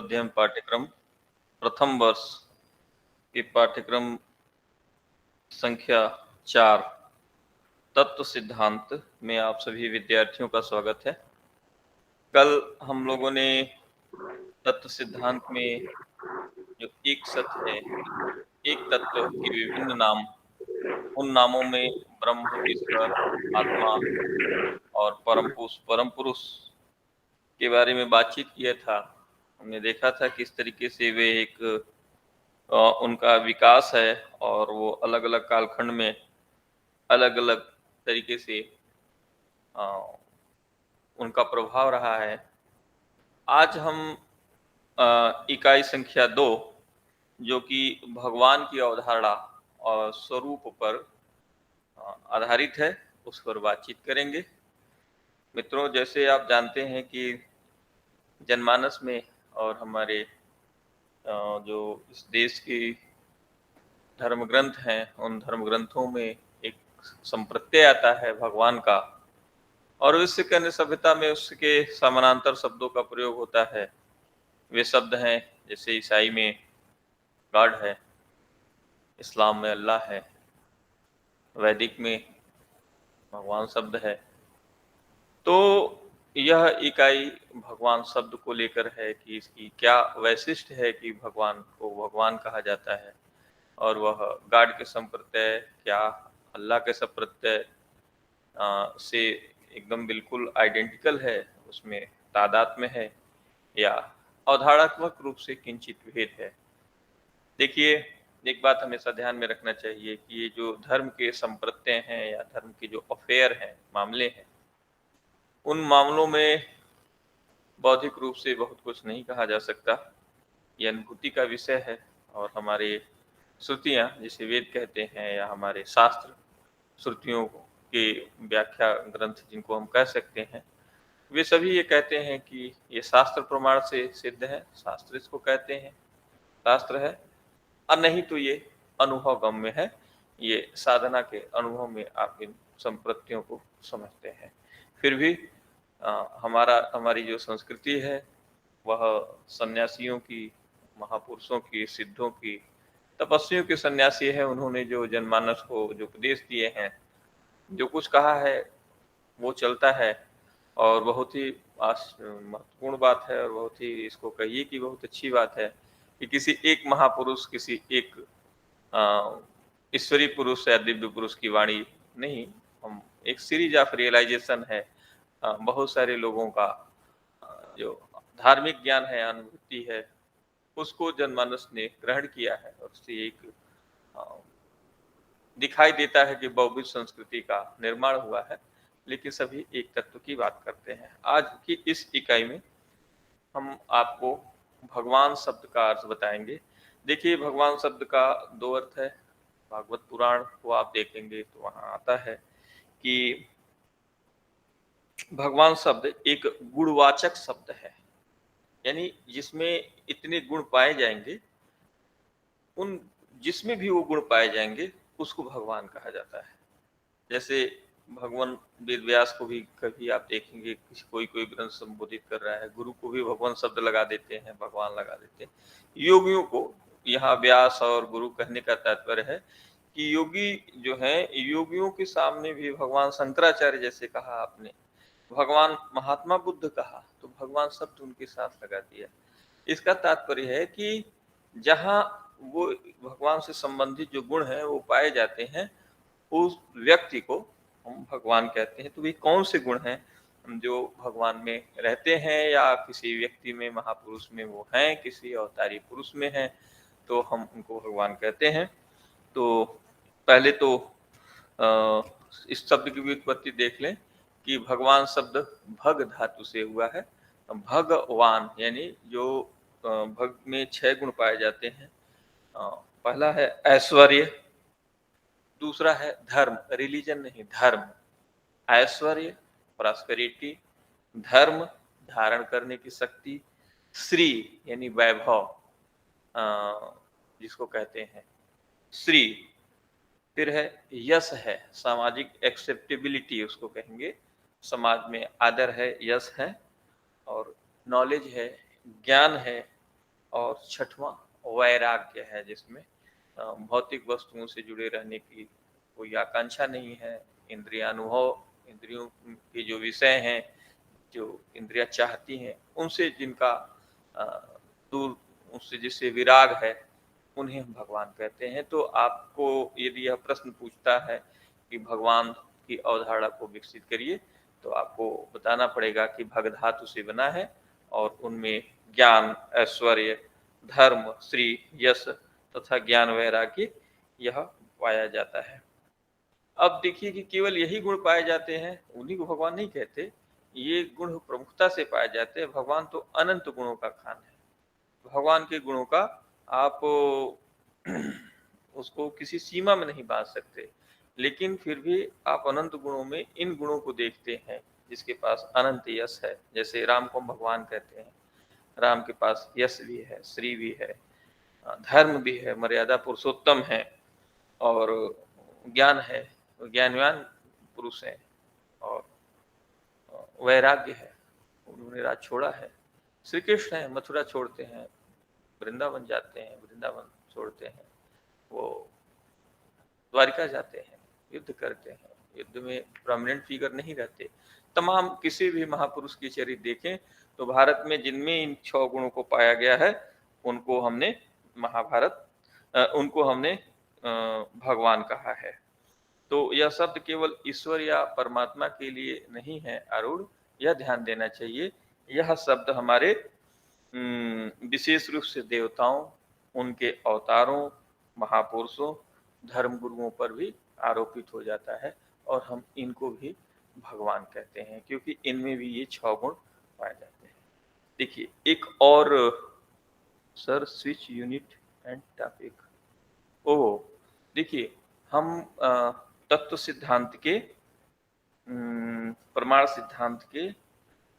अध्ययन पाठ्यक्रम प्रथम वर्ष के पाठ्यक्रम संख्या 4 तत्व सिद्धांत में आप सभी विद्यार्थियों का स्वागत है। कल हम लोगों ने तत्व सिद्धांत में जो एक सत्य है, एक तत्व के विभिन्न नाम, उन नामों में ब्रह्म, ईश्वर, आत्मा और परम पुरुष के बारे में बातचीत किया था। हमने देखा था किस तरीके से वे एक उनका विकास है और वो अलग अलग कालखंड में अलग अलग तरीके से उनका प्रभाव रहा है। आज हम इकाई संख्या 2 जो कि भगवान की अवधारणा और स्वरूप पर आधारित है, उस पर बातचीत करेंगे। मित्रों, जैसे आप जानते हैं कि जनमानस में और हमारे जो इस देश की धर्म ग्रंथ हैं, उन धर्म ग्रंथों में एक संप्रत्यय आता है भगवान का, और विश्व के अन्य सभ्यता में उसके समानांतर शब्दों का प्रयोग होता है। वे शब्द हैं जैसे ईसाई में गॉड है, इस्लाम में अल्लाह है, वैदिक में भगवान शब्द है। तो यह इकाई भगवान शब्द को लेकर है कि इसकी क्या वैशिष्ट है कि भगवान को भगवान कहा जाता है, और वह गॉड के संप्रत्यय क्या अल्लाह के संप्रत्यय से एकदम बिल्कुल आइडेंटिकल है, उसमें तादात्म्य है या अवधारणात्मक रूप से किंचित भेद है। देखिए, एक बात हमेशा ध्यान में रखना चाहिए कि ये जो धर्म के संप्रत्यय हैं या धर्म के जो अफेयर हैं, मामले हैं, उन मामलों में बौद्धिक रूप से बहुत कुछ नहीं कहा जा सकता। ये अनुभूति का विषय है, और हमारे श्रुतियाँ जिसे वेद कहते हैं या हमारे शास्त्र श्रुतियों के व्याख्या ग्रंथ जिनको हम कह सकते हैं, वे सभी ये कहते हैं कि ये शास्त्र प्रमाण से सिद्ध है, शास्त्र इसको कहते हैं, शास्त्र है, और नहीं तो ये अनुभव गम्य है, ये साधना के अनुभव में आप इन संप्रत्तियों को समझते हैं। फिर भी हमारी जो संस्कृति है वह सन्यासियों की, महापुरुषों की, सिद्धों की, तपस्वियों के सन्यासी है। उन्होंने जो जनमानस को जो उपदेश दिए हैं, जो कुछ कहा है, वो चलता है। और बहुत ही महत्वपूर्ण बात है, और बहुत ही, इसको कहिए कि बहुत अच्छी बात है कि किसी एक महापुरुष, किसी एक ईश्वरीय पुरुष या दिव्य पुरुष की वाणी नहीं, हम एक सीरीज ऑफ रियलाइजेशन है बहुत सारे लोगों का जो धार्मिक ज्ञान है, अनुभूति है, उसको जनमानस ने ग्रहण किया है, और उससे एक दिखाई देता है कि बौद्धिक संस्कृति का निर्माण हुआ है। लेकिन सभी एक तत्व की बात करते हैं। आज की इस इकाई में हम आपको भगवान शब्द का अर्थ बताएंगे। देखिए, भगवान शब्द का 2 अर्थ है। भागवत पुराण को आप देखेंगे तो वहां आता है कि भगवान शब्द एक गुणवाचक शब्द है, यानी जिसमें इतने गुण पाए जाएंगे, उन जिसमें भी वो गुण पाए जाएंगे उसको भगवान कहा जाता है। जैसे भगवान वेद व्यास को भी कभी आप देखेंगे कोई ग्रंथ संबोधित कर रहा है, गुरु को भी भगवान शब्द लगा देते हैं, भगवान लगा देते हैं। योगियों को यहाँ व्यास और गुरु कहने का तात्पर्य है कि योगी जो है, योगियों के सामने भी भगवान शंकराचार्य जैसे कहा आपने, भगवान महात्मा बुद्ध कहा, तो भगवान शब्द उनके साथ लगा दिया। इसका तात्पर्य है कि जहाँ वो भगवान से संबंधित जो गुण है वो पाए जाते हैं, उस व्यक्ति को हम भगवान कहते हैं। तो वे कौन से गुण हैं जो भगवान में रहते हैं, या किसी व्यक्ति में, महापुरुष में वो हैं, किसी अवतारी पुरुष में हैं, तो हम उनको भगवान कहते हैं। तो पहले तो इस शब्द की व्युत्पत्ति देख लें कि भगवान शब्द भग धातु से हुआ है। भगवान यानी जो भग में 6 गुण पाए जाते हैं। पहला है ऐश्वर्य, दूसरा है धर्म, रिलीजन नहीं, धर्म, ऐश्वर्य प्रॉस्पेरिटी, धर्म धारण करने की शक्ति, श्री यानी वैभव जिसको कहते हैं श्री, फिर है यश है, सामाजिक एक्सेप्टेबिलिटी उसको कहेंगे, समाज में आदर है, यश है, और नॉलेज है, ज्ञान है, और छठवां वैराग्य है, जिसमें भौतिक वस्तुओं से जुड़े रहने की कोई आकांक्षा नहीं है। इंद्रियानुभव, इंद्रियों के जो विषय हैं, जो इंद्रियां चाहती हैं, उनसे जिनका अ, दूर, उससे जिससे विराग है, उन्हें हम भगवान कहते हैं। तो आपको यदि यह प्रश्न पूछता है कि भगवान की अवधारणा को विकसित करिए, तो आपको बताना पड़ेगा कि भग धातु से बना है और उनमें ज्ञान, ऐश्वर्य, धर्म, श्री, यश तथा ज्ञान वैराग्य यह पाया जाता है। अब देखिए कि केवल यही गुण पाए जाते हैं, उन्हीं को भगवान नहीं कहते। ये गुण प्रमुखता से पाए जाते हैं। भगवान तो अनंत गुणों का खान है। भगवान के गुणों का आप उसको किसी सीमा में नहीं बांध सकते, लेकिन फिर भी आप अनंत गुणों में इन गुणों को देखते हैं, जिसके पास अनंत यश है। जैसे राम को हम भगवान कहते हैं, राम के पास यश भी है, श्री भी है, धर्म भी है, मर्यादा पुरुषोत्तम है, और ज्ञान है, ज्ञानवान पुरुष है, और वैराग्य है, उन्होंने राज छोड़ा है। श्री कृष्ण है, मथुरा छोड़ते हैं, वृंदावन जाते हैं, वृंदावन छोड़ते हैं, वो द्वारिका जाते हैं, युद्ध करते हैं, युद्ध में प्रोमिनेंट फिगर नहीं रहते। तमाम किसी भी महापुरुष की चरित्र देखें तो भारत में जिनमें इन 6 गुणों को पाया गया है, उनको हमने उनको हमने भगवान कहा है। तो यह शब्द केवल ईश्वर या परमात्मा के लिए नहीं है आरूढ़, यह ध्यान देना चाहिए। यह शब्द हमारे विशेष रूप से देवताओं, उनके अवतारों, महापुरुषों, धर्म गुरुओं पर भी आरोपित हो जाता है, और हम इनको भी भगवान कहते हैं, क्योंकि इनमें भी ये 6 गुण पाए जाते हैं। देखिए एक और, sir switch unit and topic. Oh, देखिए हम तत्व सिद्धांत के, प्रमाण सिद्धांत के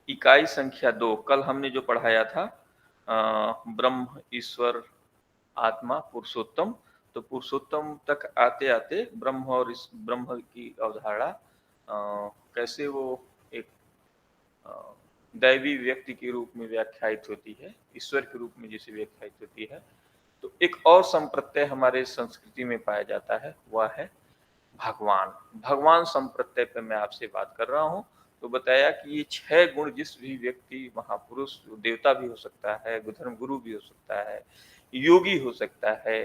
इकाई संख्या 2, कल हमने जो पढ़ाया था, ब्रह्म, ईश्वर, आत्मा, पुरुषोत्तम। तो पुरुषोत्तम तक आते आते ब्रह्म और इस ब्रह्म की अवधारणा कैसे वो एक दैवी व्यक्ति के रूप में व्याख्यायित होती है, ईश्वर के रूप में जिसे व्याख्यायित होती है। तो एक और संप्रत्यय हमारे संस्कृति में पाया जाता है, वह है भगवान। भगवान संप्रत्यय पे मैं आपसे बात कर रहा हूँ। तो बताया कि ये 6 गुण जिस भी व्यक्ति, महापुरुष, देवता भी हो सकता है, धर्म गुरु भी हो सकता है, योगी हो सकता है,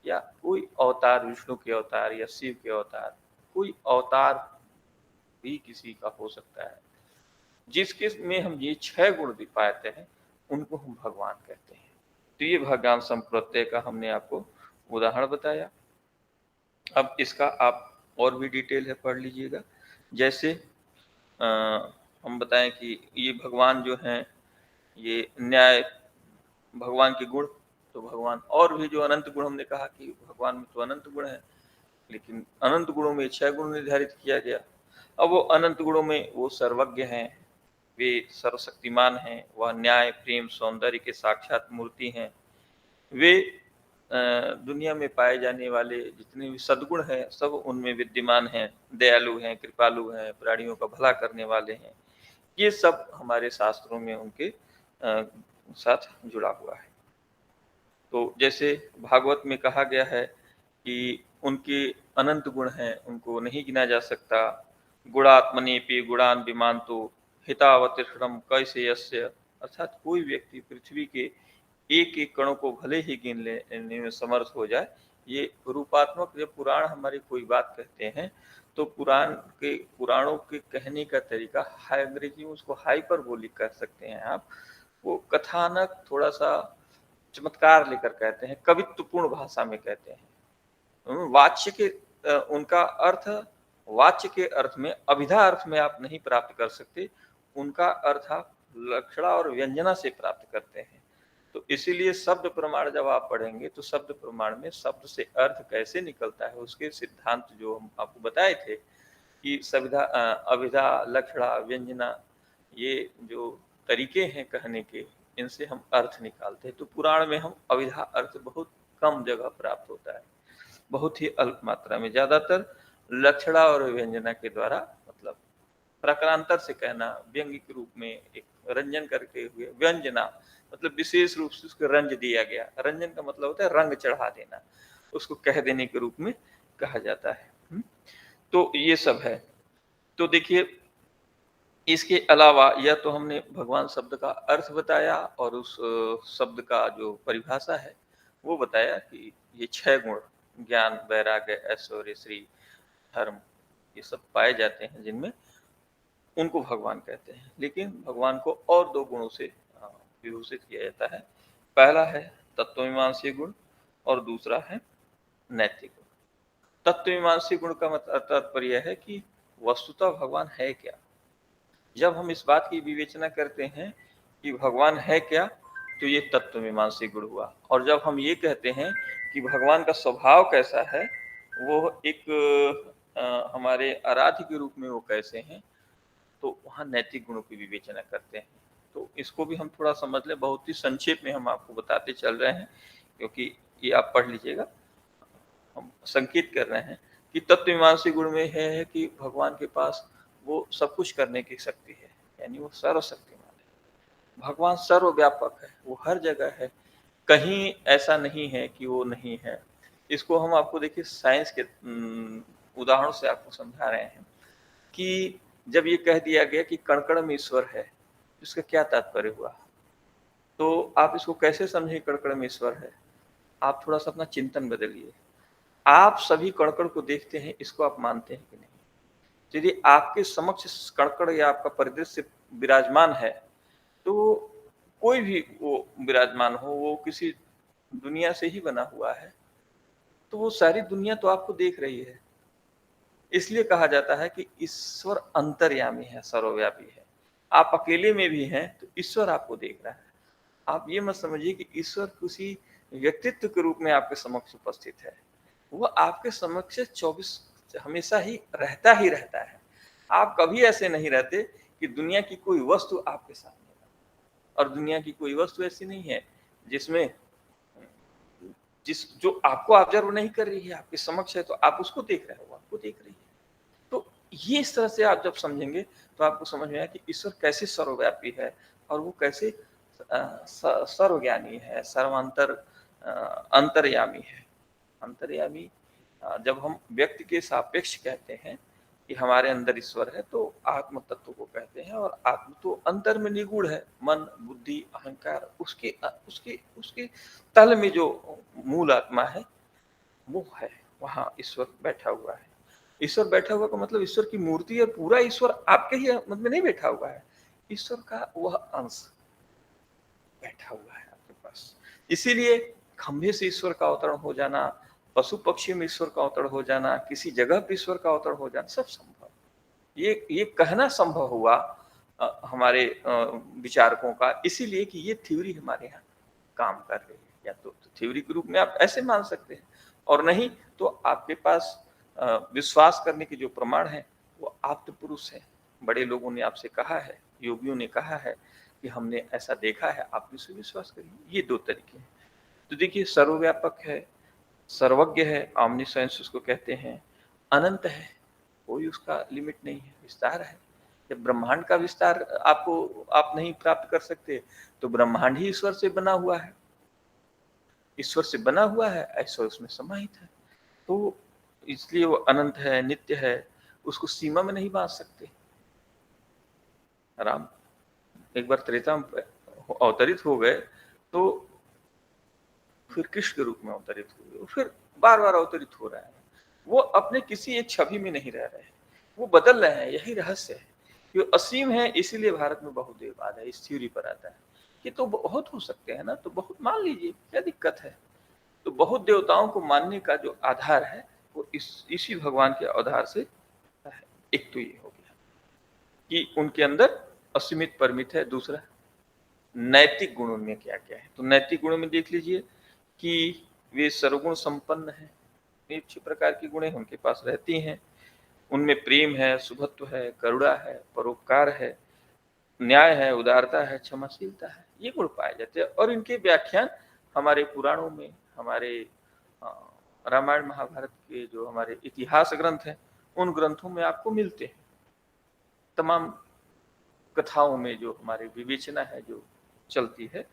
या कोई अवतार, विष्णु के अवतार या शिव के अवतार, कोई अवतार भी किसी का हो सकता है, जिसके में हम ये 6 गुण दिख पाते हैं, उनको हम भगवान कहते हैं। तो ये भगवान संप्रत्यय का हमने आपको उदाहरण बताया। अब इसका आप और भी डिटेल है पढ़ लीजिएगा। जैसे हम बताएं कि ये भगवान जो हैं, ये न्याय, भगवान के गुण, तो भगवान और भी जो अनंत गुण, हमने कहा कि भगवान में तो अनंत गुण है, लेकिन अनंत गुणों में 6 गुण निर्धारित किया गया। अब वो अनंत गुणों में वो सर्वज्ञ हैं, वे सर्वशक्तिमान हैं, वह न्याय, प्रेम, सौंदर्य के साक्षात मूर्ति हैं। वे दुनिया में पाए जाने वाले जितने भी सद्गुण हैं, सब उनमें विद्यमान हैं। दयालु हैं, कृपालु हैं, प्राणियों का भला करने वाले हैं। ये सब हमारे शास्त्रों में उनके साथ जुड़ा हुआ है। तो जैसे भागवत में कहा गया है कि उनके अनंत गुण हैं, उनको नहीं गिना जा सकता। गुणात्मनेपि गुणान विमानतो हितावतिष्ठम कैसे यस्य, अर्थात कोई व्यक्ति पृथ्वी के एक एक कणों को भले ही गिन लेने में समर्थ हो जाए। ये रूपात्मक, जब पुराण हमारी कोई बात कहते हैं, तो पुराणों के कहने का तरीका, अंग्रेजी में उसको हाइपरबोलिक कह सकते हैं आप। वो कथानक थोड़ा सा चमत्कार लेकर कहते हैं, कवित्वपूर्ण भाषा में कहते हैं। वाच्य के उनका अर्थ, वाच्य के अर्थ में, अभिधा अर्थ में आप नहीं प्राप्त कर सकते। उनका अर्थ आप लक्षणा और व्यंजना से प्राप्त करते हैं। तो इसीलिए शब्द प्रमाण जब आप पढ़ेंगे, तो शब्द प्रमाण में शब्द से अर्थ कैसे निकलता है, उसके सिद्धांत जो हम आपको बताए थे कि सविधा, अभिधा, लक्षणा, व्यंजना, ये जो तरीके हैं कहने के, इनसे हम अर्थ निकालते हैं। तो पुराण में हम अभिधा अर्थ बहुत कम जगह प्राप्त होता है, बहुत ही अल्प मात्रा में। ज्यादातर लक्षणा और व्यंजना के द्वारा, मतलब प्रकारांतर से कहना, व्यंग्य के रूप में एक रंजन करके हुए व्यंजना, मतलब विशेष रूप से उसको रंज दिया गया। रंजन का मतलब होता है रंग चढ़ा देना, उसको कह देने के रूप में कहा जाता है। तो ये सब है। तो देखिए, इसके अलावा या तो हमने भगवान शब्द का अर्थ बताया और उस शब्द का जो परिभाषा है वो बताया कि ये 6 गुण ज्ञान, वैराग्य, ऐश्वर्य, श्री, धर्म, ये सब पाए जाते हैं जिनमें, उनको भगवान कहते हैं। लेकिन भगवान को और 2 गुणों से विभूषित किया जाता है। पहला है तत्वमीमांसी गुण और दूसरा है नैतिक गुण। तत्वमीमांसी गुण का मतलब तात्पर्य है कि वस्तुतः भगवान है क्या। जब हम इस बात की विवेचना करते हैं कि भगवान है क्या, तो ये तत्वमीमांसी गुण हुआ। और जब हम ये कहते हैं कि भगवान का स्वभाव कैसा है, वो एक हमारे आराध्य के रूप में वो कैसे हैं, तो वहाँ नैतिक गुणों की विवेचना करते हैं। तो इसको भी हम थोड़ा समझ लें, बहुत ही संक्षेप में हम आपको बताते चल रहे हैं, क्योंकि ये आप पढ़ लीजिएगा। हम संकेत कर रहे हैं कि तत्वमीमांसी गुण में है कि भगवान के पास वो सब कुछ करने की शक्ति है, यानी वो सर्वशक्तिमान है। भगवान सर्वव्यापक है, वो हर जगह है, कहीं ऐसा नहीं है कि वो नहीं है। इसको हम आपको देखिए साइंस के उदाहरण से आपको समझा रहे हैं कि जब ये कह दिया गया कि कण-कण में ईश्वर है, इसका क्या तात्पर्य हुआ? तो आप इसको कैसे समझें कण-कण में ईश्वर है? आप थोड़ा-सा अपना चिंतन बदलिए। आप सभी कण-कण को देखते हैं, इसको आप मानते हैं कि नहीं? यदि आपके समक्ष कण-कण या आपका परिदृश्य विराजमान है, तो कोई भी वो विराजमान हो, वो किसी दुनिया से ही बना हुआ है, तो वो सारी दुनिया तो आपको देख रही है। इसलिए कहा जाता है कि ईश्वर अंतर्यामी है, सर्वव्यापी है। आप अकेले में भी हैं, तो ईश्वर आपको देख रहा है। आप ये मत समझिए कि ईश्वर किसी व्यक्तित्व के रूप में आपके समक्ष उपस्थित है। वो आपके समक्ष 24 हमेशा ही रहता है। आप कभी ऐसे नहीं रहते कि दुनिया की कोई वस्तु आपके सामने ना हो। और दुनिया की कोई वस्तु ऐसी नहीं है जिसमें जो आपको ऑब्जर्व नहीं कर रही है, आपके समक्ष है, तो आप उसको देख रहे हो, आपको देख रही है। तो ये इस तरह से आप जब समझेंगे तो आपको समझ में आया कि ईश्वर कैसे सर्वव्यापी है और वो कैसे सर्वज्ञानी है, अंतर्यामी है। अंतर्यामी जब हम व्यक्ति के सापेक्ष कहते हैं कि हमारे अंदर ईश्वर है, तो आत्म तत्व को कहते हैं। और आत्म तो अंतर में निगूढ़ है, मन, बुद्धि, अहंकार, उसके उसके उसके तल में जो मूल आत्मा है वो है, वहाँ ईश्वर बैठा हुआ है। ईश्वर बैठा हुआ का मतलब ईश्वर की मूर्ति और पूरा ईश्वर आपके ही मत में नहीं बैठा हुआ है। ईश्वर का वह अंश बैठा हुआ है आपके पास। इसीलिए खंभे से ईश्वर का अवतरण हो जाना, पशु पक्षी में ईश्वर का अवतरण हो जाना, किसी जगह पर ईश्वर का अवतरण हो जाना, सब संभव। ये कहना संभव हुआ हमारे विचारकों का, इसीलिए कि ये थ्योरी हमारे यहाँ काम कर रही है। या तो थ्योरी के रूप में आप ऐसे मान सकते हैं, और नहीं तो आपके पास विश्वास करने के जो प्रमाण है वो आप्त पुरुष है। बड़े लोगों ने आपसे कहा है, योगियों ने कहा है कि हमने ऐसा देखा है, आप इसे विश्वास करिए। ये 2 तरीके हैं। तो देखिए, सर्वव्यापक है, सर्वज्ञ है, ऑमनीसेंस उसको कहते हैं, अनंत है, कोई उसका लिमिट नहीं है, विस्तार है। जब ब्रह्मांड का विस्तार आप नहीं प्राप्त कर सकते, तो ब्रह्मांड ही ईश्वर से बना हुआ है। ईश्वर से बना हुआ है, ईश्वर उसमें समाहित है। तो इसलिए वो अनंत है, नित्य है, उसको सीमा में नहीं बांध सकते। राम एक बार त्रेता में अवतरित हो गए, तो फिर कृष्ण के रूप में अवतरित हुए, फिर बार बार अवतरित हो रहे हैं। वो अपने किसी एक छवि में नहीं रह रहे हैं, वो बदल रहे हैं। यही रहस्य है कि वो असीम है, इसीलिए भारत में बहुदेववाद है। इस थ्योरी पर आता है कि तो बहुत हो सकते हैं ना, तो बहुत मान लीजिए, क्या दिक्कत है। तो बहुत देवताओं को मानने का जो आधार है वो इसी भगवान के आधार से है। एक तो ये हो गया कि उनके अंदर असीमित परमित है। दूसरा, नैतिक गुणों में क्या क्या है, तो नैतिक गुणों में देख लीजिए कि वे सर्वगुण संपन्न है। अच्छी प्रकार की गुणें उनके पास रहती हैं। उनमें प्रेम है, शुभत्व है, करुणा है, परोपकार है, न्याय है, उदारता है, क्षमाशीलता है। ये गुण पाए जाते हैं और इनके व्याख्यान हमारे पुराणों में, हमारे रामायण महाभारत के जो हमारे इतिहास ग्रंथ हैं, उन ग्रंथों में आपको मिलते हैं। तमाम कथाओं में जो हमारी विवेचना है जो चलती है,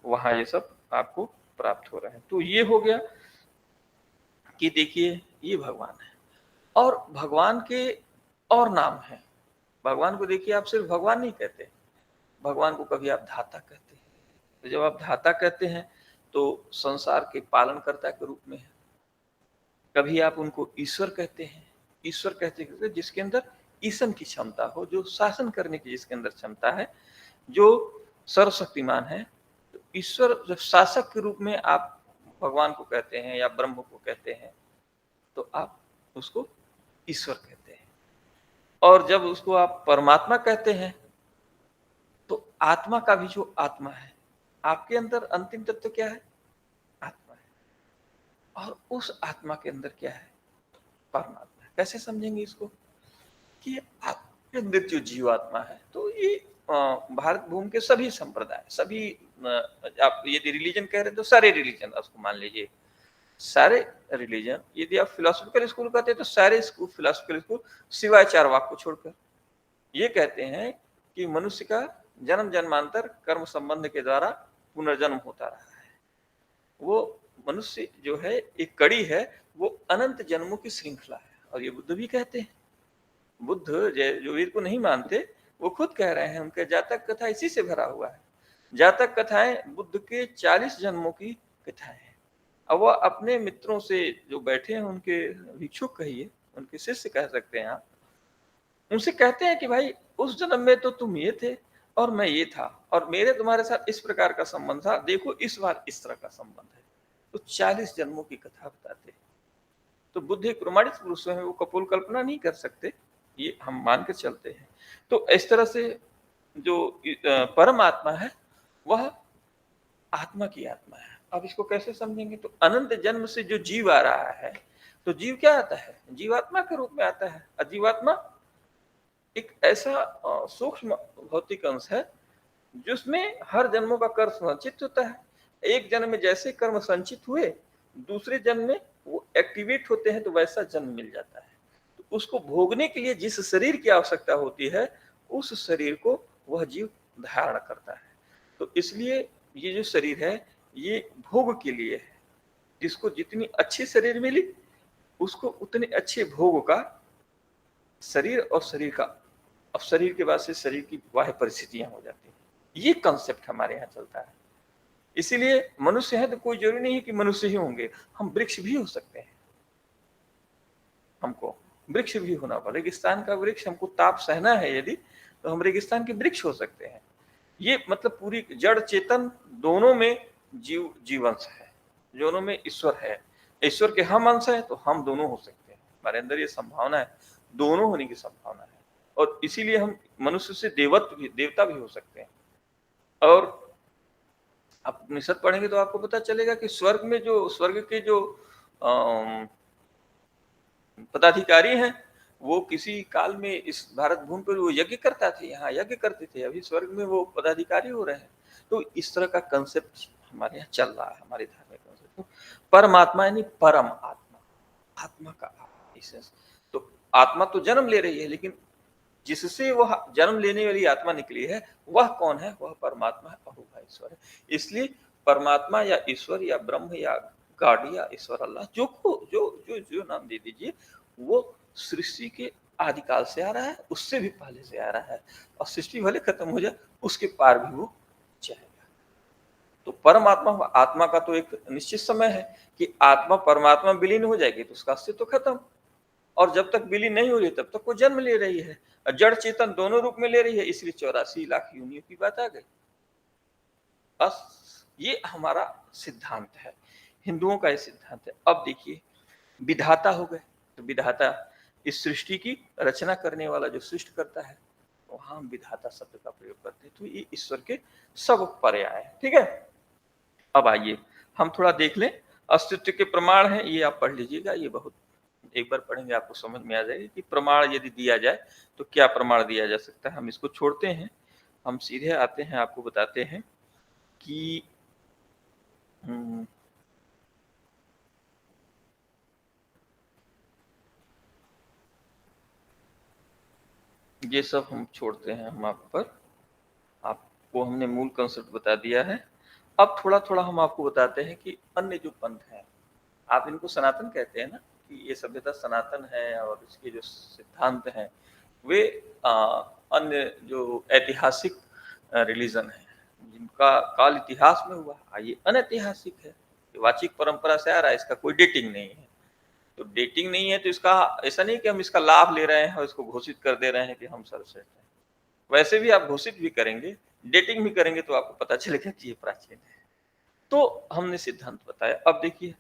वहां ये सब आपको प्राप्त हो रहे हैं। तो ये हो गया कि देखिए ये भगवान है, और भगवान के और नाम है। भगवान को देखिए आप सिर्फ भगवान नहीं कहते, भगवान को कभी आप धाता कहते हैं। तो जब आप धाता कहते हैं तो संसार के पालनकर्ता के रूप में है। कभी आप उनको ईश्वर कहते हैं, ईश्वर कहते कहते जिसके अंदर ईसन की क्षमता हो, जो शासन करने की जिसके अंदर क्षमता है, जो सर्वशक्तिमान है। तो ईश्वर जब शासक के रूप में आप भगवान को कहते हैं या ब्रह्म को कहते हैं तो आप उसको ईश्वर कहते हैं। और जब उसको आप परमात्मा कहते हैं तो आत्मा का भी जो आत्मा है, आपके अंदर अंतिम तत्व क्या है? आत्मा है। और उस आत्मा के अंदर क्या है? परमात्मा है। कैसे समझेंगे इसको कि आपके अंदर जो जीवात्मा है, तो ये भारत भूमि के सभी संप्रदाय, सभी आप यदि रिलीजन कह रहे हैं तो सारे रिलीजन उसको मान लीजिए, सारे रिलीजन, यदि आप फिलोसफिकल स्कूल कहते हैं तो सारे स्कूल फिलोसफिकल स्कूल सिवाय चारवाक को छोड़कर ये कहते हैं कि मनुष्य का जन्म जन्मांतर कर्म संबंध के द्वारा पुनर्जन्म होता रहा है। वो मनुष्य जो है एक कड़ी है, वो अनंत जन्मों की श्रृंखला है। और ये बुद्ध भी कहते हैं, बुद्ध जो वीर को नहीं मानते वो खुद कह रहे हैं, उनके जातक कथा इसी से भरा हुआ है। जातक कथाएं बुद्ध के 40 जन्मों की कथाएं हैं। अब वह अपने मित्रों से जो बैठे हैं, उनके भिक्षुक कहिए, उनके शिष्य कह सकते हैं आप, उनसे कहते हैं कि भाई उस जन्म में तो तुम ये थे और मैं ये था, और मेरे तुम्हारे साथ इस प्रकार का संबंध था, देखो इस बार इस तरह का संबंध है। तो 40 जन्मों की कथा बताते हैं। तो बुद्ध एक प्रमाणित पुरुष है, वो कपोल कल्पना नहीं कर सकते, ये हम मान के चलते हैं। तो इस तरह से जो परमात्मा है वह आत्मा की आत्मा है। अब इसको कैसे समझेंगे? तो अनंत जन्म से जो जीव आ रहा है, तो जीव क्या आता है? जीवात्मा के रूप में आता है। जीवात्मा एक ऐसा सूक्ष्म भौतिक अंश है जिसमें हर जन्मों का कर्म संचित होता है। एक जन्म में जैसे कर्म संचित हुए, दूसरे जन्म में वो एक्टिवेट होते हैं, तो वैसा जन्म मिल जाता है। तो उसको भोगने के लिए जिस शरीर की आवश्यकता होती है, उस शरीर को वह जीव धारण करता है। तो इसलिए ये जो शरीर है ये भोग के लिए है। जिसको जितनी अच्छी शरीर मिली उसको उतने अच्छे भोग का शरीर, और शरीर का, अब शरीर के बाद से शरीर की बाह्य परिस्थितियां हो जाती हैं। ये कंसेप्ट हमारे यहाँ चलता है। इसीलिए मनुष्य है तो कोई जरूरी नहीं है कि मनुष्य ही होंगे, हम वृक्ष भी हो सकते हैं। हमको वृक्ष भी होना पड़े, रेगिस्तान का वृक्ष, हमको ताप सहना है यदि, तो हम रेगिस्तान के वृक्ष हो सकते हैं। ये मतलब पूरी जड़ चेतन दोनों में जीवंश है, दोनों में ईश्वर है। ईश्वर के हम अंश है तो हम दोनों हो सकते हैं। हमारे अंदर ये संभावना है, दोनों होने की संभावना है। और इसीलिए हम मनुष्य से देवता भी हो सकते हैं। और आप उपनिषद पढ़ेंगे तो आपको पता चलेगा कि स्वर्ग के जो पदाधिकारी हैं, वो किसी काल में इस भारत भूमि पर वो यज्ञ करता थे, यहाँ यज्ञ करते थे, अभी स्वर्ग में वो पदाधिकारी हो रहे हैं। तो इस तरह का कंसेप्ट हमारे यहाँ चल रहा है, हमारे धार्मिक कंसेप्ट। परमात्मा यानी परम आत्मा, आत्मा का एसेंस। तो आत्मा तो जन्म ले रही है, लेकिन जिससे वह जन्म लेने वाली आत्मा निकली है वह कौन है? वह परमात्मा है, अहूभा ईश्वर है। इसलिए परमात्मा या ईश्वर या ब्रह्म या गॉड या ईश्वर अल्लाह, जो जो जो जो नाम दे दीजिए, वो सृष्टि के आदिकाल से आ रहा है, उससे भी पहले से आ रहा है, और सृष्टि भले खत्म हो जाए उसके पार भी वो जाएगा। तो परमात्मा आत्मा का तो एक निश्चित समय है कि आत्मा परमात्मा विलीन हो जाएगी तो उसका अस्तित्व खत्म। और जब तक विलीन नहीं हो रही तब तक वो जन्म ले रही है, जड़ चेतन दोनों रूप में ले रही है, इसलिए 84 लाख योनियों की बात आ गई। बस ये हमारा सिद्धांत है, हिंदुओं का ये सिद्धांत है। अब देखिए विधाता हो गए, तो विधाता इस सृष्टि की रचना करने वाला जो सृष्टि करता है, वहां हम विधाता शब्द का प्रयोग करते हैं। तो ये ईश्वर के सब पर्याय है। ठीक है, अब आइए हम थोड़ा देख लें अस्तित्व के प्रमाण है, ये आप पढ़ लीजिएगा, ये बहुत एक बार पढ़ेंगे आपको समझ में आ जाएगा कि प्रमाण यदि दिया जाए तो क्या प्रमाण दिया जा सकता है। हम इसको छोड़ते हैं, हम सीधे आते हैं, आपको बताते हैं कि ये सब हम छोड़ते हैं, हम आप पर, आपको हमने मूल कंसेप्ट बता दिया है। अब थोड़ा-थोड़ा हम आपको बताते हैं कि अन्य जो पंथ हैं, आप इनको सनातन कहते हैं ना, कि ये सभ्यता सनातन है और इसके जो सिद्धांत हैं, वे अ, अन्य जो ऐतिहासिक रिलीजन है, जिनका काल इतिहास में हुआ, ये अनैतिहासिक है, ये वाचिक परंपरा से आ रहा है, इसका कोई डेटिंग नहीं है। तो डेटिंग नहीं है तो इसका ऐसा नहीं कि हम इसका लाभ ले रहे हैं और इसको घोषित कर दे रहे हैं कि हम सर्वश्रेष्ठ हैं। वैसे भी आप घोषित भी करेंगे, डेटिंग भी करेंगे तो आपको पता चलेगा कि ये प्राचीन है। तो हमने सिद्धांत बताया। अब देखिए,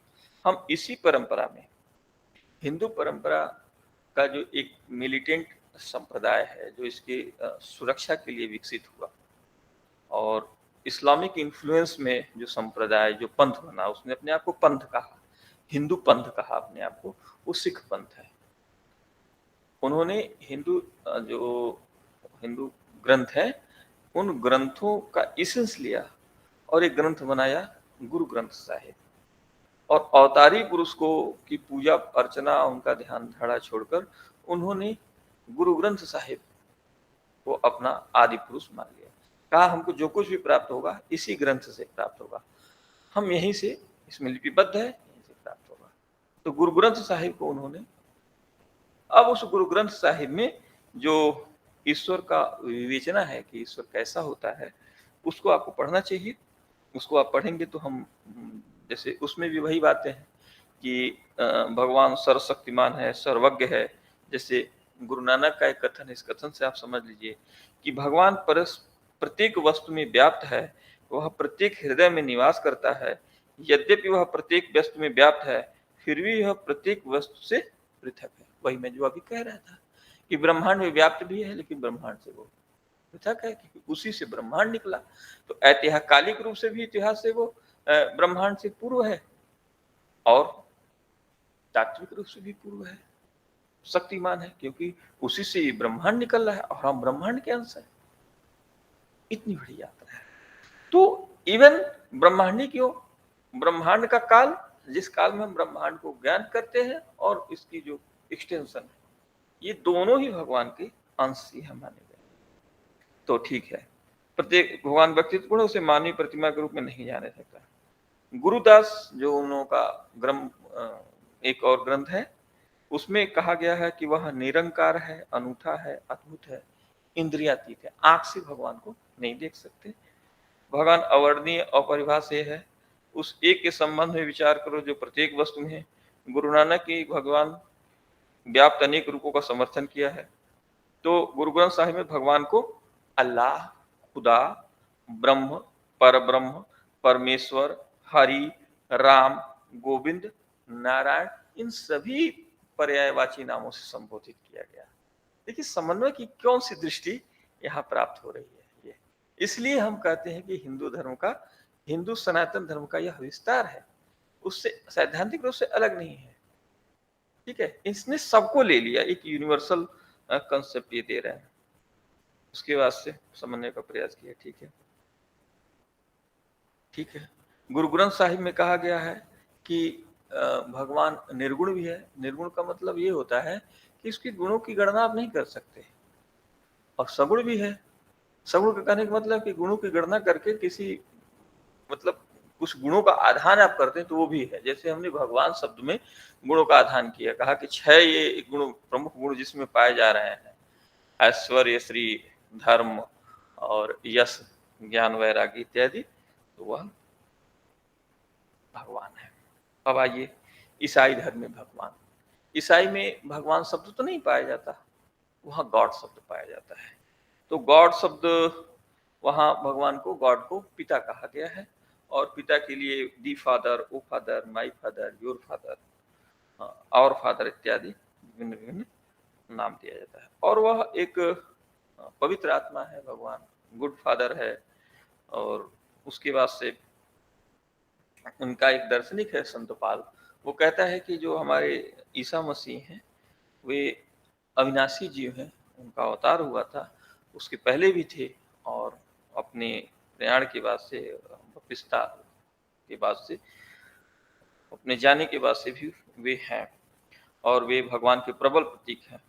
हम इसी परंपरा में हिंदू परंपरा का जो एक मिलिटेंट संप्रदाय है, जो इसकी सुरक्षा के लिए विकसित हुआ, और इस्लामिक इन्फ्लुएंस में जो संप्रदाय, जो पंथ बना, उसने अपने आप को पंथ कहा, हिंदू पंथ कहा अपने आप को, वो सिख पंथ है। उन्होंने जो हिंदू ग्रंथ है, उन ग्रंथों का इसेंस लिया और एक ग्रंथ बनाया, गुरु ग्रंथ साहिब। और अवतारी पुरुष को की पूजा अर्चना, उनका ध्यान धाड़ा छोड़कर उन्होंने गुरु ग्रंथ साहिब को अपना आदि पुरुष मान लिया। कहा हमको जो कुछ भी प्राप्त होगा इसी ग्रंथ से प्राप्त होगा, हम यहीं से, इसमें लिपिबद्ध है, यहीं से प्राप्त होगा। तो गुरु ग्रंथ साहिब को उन्होंने, अब उस गुरु ग्रंथ साहिब में जो ईश्वर का विवेचना है कि ईश्वर कैसा होता है, उसको आपको पढ़ना चाहिए। उसको आप पढ़ेंगे तो हम, जैसे उसमें भी वही बातें हैं कि भगवान सर्वशक्तिमान है, सर्वज्ञ है। जैसे गुरु नानक का एक कथन है, इस कथन से आप समझ लीजिए कि भगवान प्रत्येक वस्तु में व्याप्त है, वह प्रत्येक हृदय में निवास करता है। यद्यपि वह प्रत्येक वस्तु में व्याप्त है, फिर भी यह प्रत्येक वस्तु से पृथक है। वही मैं जो अभी कह रहा था कि ब्रह्मांड में व्याप्त भी है, लेकिन ब्रह्मांड से वो पृथक है, क्योंकि उसी से ब्रह्मांड निकला। तो कालिक रूप से भी, इतिहास से वो ब्रह्मांड से पूर्व है, और तात्विक रूप से भी पूर्व है, शक्तिमान है, क्योंकि उसी से ये ब्रह्मांड निकल रहा है और हम ब्रह्मांड के अंश है। इतनी बड़ी यात्रा है। तो इवन ब्रह्मांडी क्यों, ब्रह्मांड का काल, जिस काल में हम ब्रह्मांड को ज्ञान करते हैं, और इसकी जो एक्सटेंशन है, ये दोनों ही भगवान के अंश ही हम माने गए। तो ठीक है, प्रत्येक भगवान व्यक्तित्व गुणों से मानवीय प्रतिमा के रूप में नहीं जाने सकता। गुरुदास जो उन लोगों का एक और ग्रंथ है, उसमें कहा गया है कि वह निरंकार है, अनूठा है, अद्भुत है, इंद्रियातीत है, आंख से भगवान को नहीं देख सकते। भगवान अवर्णनीय, अपरिभाषेय है, उस एक के संबंध में विचार करो जो प्रत्येक वस्तु में है। गुरु नानक की भगवान व्याप्त अनेक रूपों का समर्थन किया है। तो गुरु ग्रंथ साहिब में भगवान को अल्लाह, खुदा, ब्रह्म, परब्रह्म, परमेश्वर, हरि, राम, गोविंद, नारायण, इन सभी पर्यायवाची नामों से संबोधित किया गया। देखिए समन्वय की कौन सी दृष्टि यहाँ प्राप्त हो रही है। ये इसलिए हम कहते हैं कि हिंदू धर्म का, हिंदू सनातन धर्म का यह विस्तार है, उससे सैद्धांतिक रूप से अलग नहीं है। ठीक है, इसने सबको ले लिया, एक यूनिवर्सल कंसेप्ट ये दे रहे हैं, उसके बाद से समझने का प्रयास किया। ठीक है, ठीक है। गुरु ग्रंथ साहिब में कहा गया है कि भगवान निर्गुण भी है। निर्गुण का मतलब ये होता है कि इसके गुणों की गणना आप नहीं कर सकते, और सगुण भी है। सगुण का कहने का मतलब कि गुणों की गणना करके किसी, मतलब कुछ गुणों का आधान आप करते हैं तो वो भी है। जैसे हमने भगवान शब्द में गुणों का आधान किया, कहा कि 6 ये गुण, प्रमुख गुण जिसमें पाए जा रहे हैं, ऐश्वर्य, श्री, धर्म और यश, ज्ञान, वैराग्य इत्यादि, तो वह भगवान है। अब आइए ईसाई धर्म में भगवान, ईसाई में भगवान शब्द तो नहीं पाया जाता, वहां गॉड शब्द पाया जाता है। तो गॉड शब्द, वहां भगवान को, गॉड को पिता कहा गया है, और पिता के लिए the father, O father, my father, your father, और फादर इत्यादि विभिन्न विभिन्न नाम दिया जाता है। और वह एक पवित्र आत्मा है, भगवान गुड फादर है। और उसके बाद से उनका एक दार्शनिक है संतपाल, वो कहता है कि जो हमारे ईसा मसीह हैं, वे अविनाशी जीव हैं, उनका अवतार हुआ था, उसके पहले भी थे, और अपने प्रयाण के बाद से, बपतिस्मा के बाद से, अपने जाने के बाद से भी वे हैं, और वे भगवान के प्रबल प्रतीक हैं।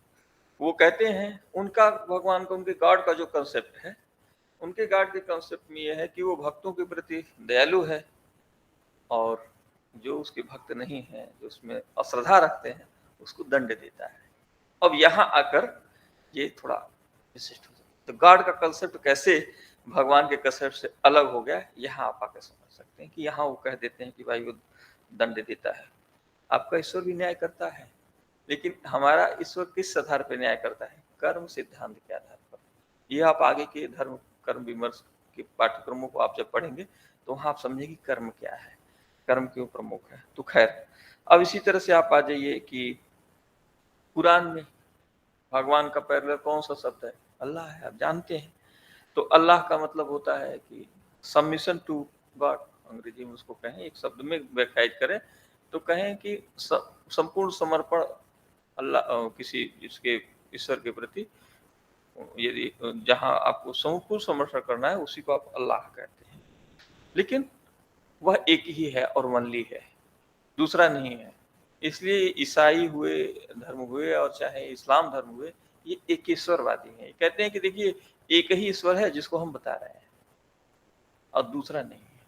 वो कहते हैं उनका, भगवान का, उनके गॉड का जो कंसेप्ट है, उनके गॉड के कॉन्सेप्ट में ये है कि वो भक्तों के प्रति दयालु है, और जो उसके भक्त नहीं है, जो उसमें अश्रद्धा रखते हैं, उसको दंड देता है। अब यहाँ आकर ये थोड़ा विशिष्ट हो जाता है। तो गॉड का कंसेप्ट कैसे भगवान के कंसेप्ट से अलग हो गया, यहाँ आप आकर समझ सकते हैं कि यहाँ वो कह देते हैं कि भाई वो दंड देता है। आपका ईश्वर भी न्याय करता है, लेकिन हमारा ईश्वर किस आधार पर न्याय करता है? कर्म सिद्धांत के आधार पर। ये आप आगे के धर्म कर्म विमर्श के पाठ्यक्रमों को आप जब पढ़ेंगे तो वहां आप समझेंगे कर्म क्या है, कर्म क्यों प्रमुख है। तो खैर, अब इसी तरह से आप आ जाइए कि कुरान में भगवान का पैरेलल कौन सा शब्द है? अल्लाह है, आप जानते हैं। तो अल्लाह का मतलब होता है कि सबमिशन टू गॉड, अंग्रेजी में उसको कहें, एक शब्द में व्याख्यायित करें तो कहें कि संपूर्ण समर्पण अल्लाह किसी इसके ईश्वर के प्रति, यदि जहां आपको संपूर्ण समर्पण करना है उसी को आप अल्लाह कहते हैं। लेकिन वह एक ही है और वनली है, दूसरा नहीं है। इसलिए ईसाई हुए धर्म हुए और चाहे इस्लाम धर्म हुए, ये एक ईश्वरवादी है। कहते हैं कि देखिए एक ही ईश्वर है जिसको हम बता रहे हैं और दूसरा नहीं है,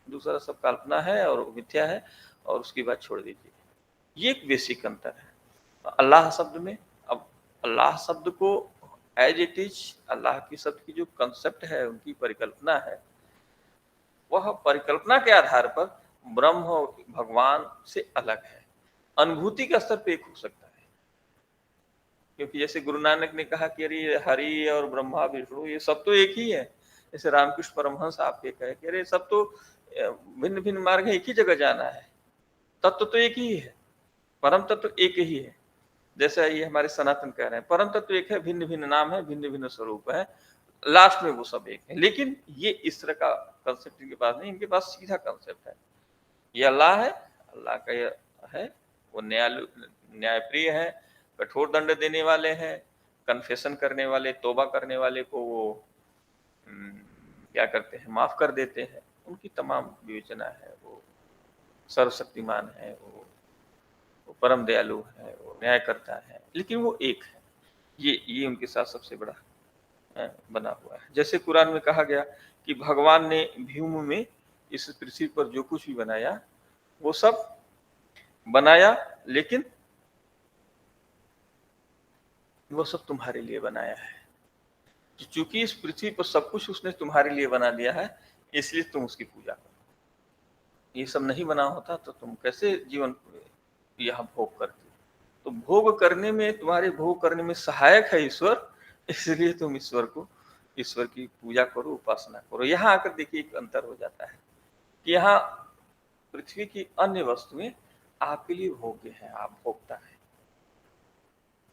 दूसरा सब कल्पना है और मिथ्या है, और उसकी बात छोड़ दीजिए। ये एक बेसिक अंतर है अल्लाह शब्द में। अब अल्लाह शब्द को एज इट इज, अल्लाह की शब्द की जो कंसेप्ट है, उनकी परिकल्पना है, वह परिकल्पना के आधार पर ब्रह्म और भगवान से अलग है। अनुभूति के स्तर पे एक हो सकता है, क्योंकि जैसे गुरु नानक ने कहा कि अरे हरि और ब्रह्मा विष्णु ये सब तो एक ही है। जैसे रामकृष्ण परमहंस आपके कहे कि अरे सब तो भिन्न भिन्न मार्ग है, एक ही जगह जाना है, तत्व तो एक ही है, परम तत्व एक ही है। जैसे ये हमारे सनातन कह रहे हैं परम तत्व एक है, भिन्न भिन्न नाम है, भिन्न भिन्न स्वरूप है, लास्ट में वो सब एक है। लेकिन ये इस तरह का कंसेप्ट इनके पास नहीं, इनके पास सीधा कंसेप्ट है। ये अल्लाह है, अल्लाह का ये है, वो न्यायप्रिय है, कठोर दंड देने वाले हैं, कन्फेशन करने वाले, तौबा करने वाले को वो क्या करते हैं, माफ कर देते हैं। उनकी तमाम विवेचना है, वो सर्वशक्तिमान है, वो परम दयालु है, वो न्याय करता है, लेकिन वो एक है। ये उनके साथ सबसे बड़ा बना हुआ है। जैसे कुरान में कहा गया कि भगवान ने भूमि में इस पृथ्वी पर जो कुछ भी बनाया वो सब बनाया, लेकिन वो सब तुम्हारे लिए बनाया है। तो चूंकि इस पृथ्वी पर सब कुछ उसने तुम्हारे लिए बना दिया है, इसलिए तुम उसकी पूजा करो। ये सब नहीं बना होता तो तुम कैसे जीवन यहाँ भोग करते? तो भोग करने में, तुम्हारे भोग करने में सहायक है ईश्वर, इसलिए तुम ईश्वर की पूजा करो, उपासना करो। यहाँ आकर देखिए एक अंतर हो जाता है कि यहाँ पृथ्वी की अन्य वस्तुएं आपके लिए भोग्य है, आप भोगता है,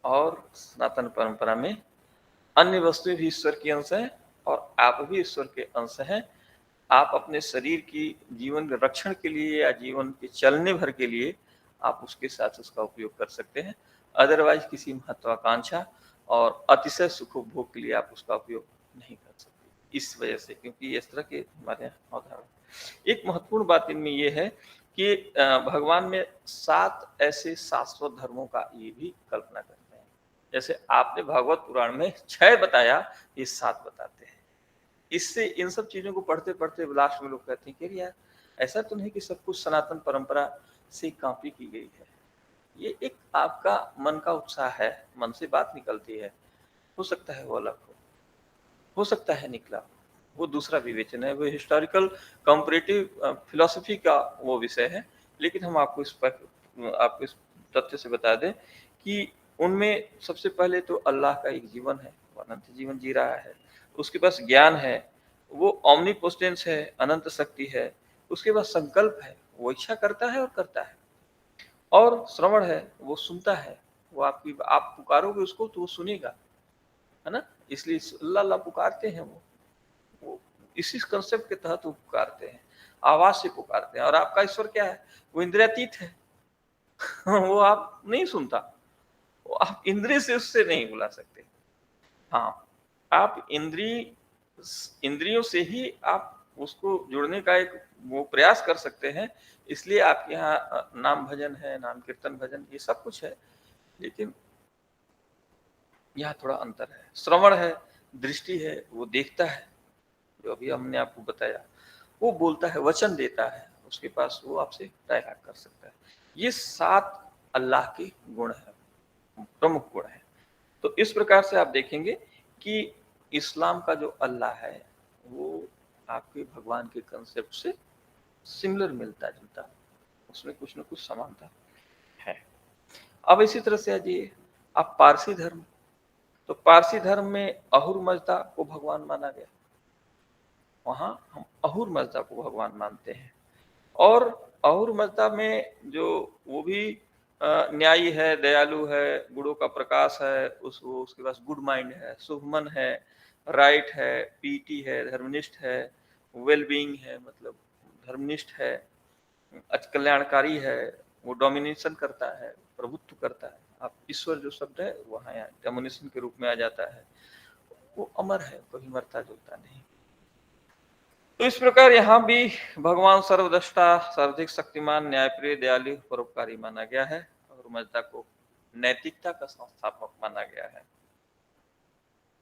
और सनातन परंपरा में अन्य वस्तुएं भी ईश्वर की अंश है और आप भी ईश्वर के अंश हैं। आप अपने शरीर की जीवन के रक्षण के लिए या जीवन के चलने भर के लिए आप उसके साथ उसका उपयोग कर सकते हैं, अदरवाइज किसी महत्वाकांक्षा और अतिशय सुखोपभोग के लिए आप उसका उपयोग नहीं कर सकते। इस वजह से, क्योंकि इस तरह के हमारे यहाँ उदाहरण। एक महत्वपूर्ण बात इनमें यह है कि भगवान में 7 ऐसे शाश्वत धर्मों का ये भी कल्पना करते हैं। जैसे आपने भागवत पुराण में 6 बताया, ये 7 बताते हैं। इससे इन सब चीजों को पढ़ते पढ़ते लास्ट में लोग कहते हैं कि यार ऐसा तो नहीं कि सब कुछ सनातन परंपरा से कॉपी की गई है। ये एक आपका मन का उत्साह है, मन से बात निकलती है, हो सकता है वो अलग हो सकता है निकला हो, वो दूसरा विवेचन है, वो हिस्टोरिकल कंपैरेटिव फिलॉसफी का वो विषय है। लेकिन हम आपको इस तथ्य से बता दें कि उनमें सबसे पहले तो अल्लाह का एक जीवन है, वो अनंत जीवन जी रहा है, उसके पास ज्ञान है, वो ओमनीपोटेंस है, अनंत शक्ति है, उसके पास संकल्प है, वो इच्छा करता है और करता है, और श्रवण है, वो सुनता है, वो आप पुकारोगे उसको तो वो सुनेगा, है ना। इसलिए अल्लाह अल्लाह पुकारते हैं, वो इसी कंसेप्ट के तहत वो पुकारते हैं, आवाज से पुकारते हैं। और आपका ईश्वर क्या है? वो इंद्रियातीत है वो आप नहीं सुनता, वो आप इंद्रिय से उससे नहीं बुला सकते। हाँ, आप इंद्रियों से ही आप उसको जुड़ने का एक वो प्रयास कर सकते हैं। इसलिए आपके यहाँ नाम भजन है, नाम कीर्तन भजन, ये सब कुछ है, लेकिन यहाँ थोड़ा अंतर है। श्रवण है, दृष्टि है, वो देखता है, जो अभी हमने आपको बताया, वो बोलता है, वचन देता है, उसके पास वो आपसे डायलॉग कर सकता है। ये 7 अल्लाह के गुण हैं, प्रमुख गुण हैं। तो इस प्रकार से आप देखेंगे कि इस्लाम का जो अल्लाह है, वो आपके भगवान के कंसेप्ट से सिमिलर मिलता-जुलता, उसमें कुछ न कुछ समानता है। अब इसी तरह से आ जाइए आप पारसी धर्म, तो पारसी धर्म में अहुर मज़दा को भगवान माना गया। वहाँ हम अहुर मज़दा को भगवान मानते हैं। और अहुर मज़दा में जो वो भी न्यायी है, दयालु है, गुणों का प्रकाश है, उसके पास गुड माइंड है, शुभमन है, राइट है, पीटी है, धर्मनिष्ठ है, वेल बीइंग है, मतलब धर्मनिष्ठ है, कल्याणकारी है, वो डोमिनेशन करता है, प्रभुत्व करता है। आप ईश्वर जो शब्द है वहाँ यहाँ डोमिनेशन के रूप में आ जाता है। वो अमर है, कभी मरता जुलता नहीं। तो इस प्रकार यहाँ भी भगवान सर्वद्रष्टा, सर्वाधिक शक्तिमान, न्यायप्रिय, दयालु, परोपकारी माना गया है और मजदा को नैतिकता का संस्थापक माना गया है।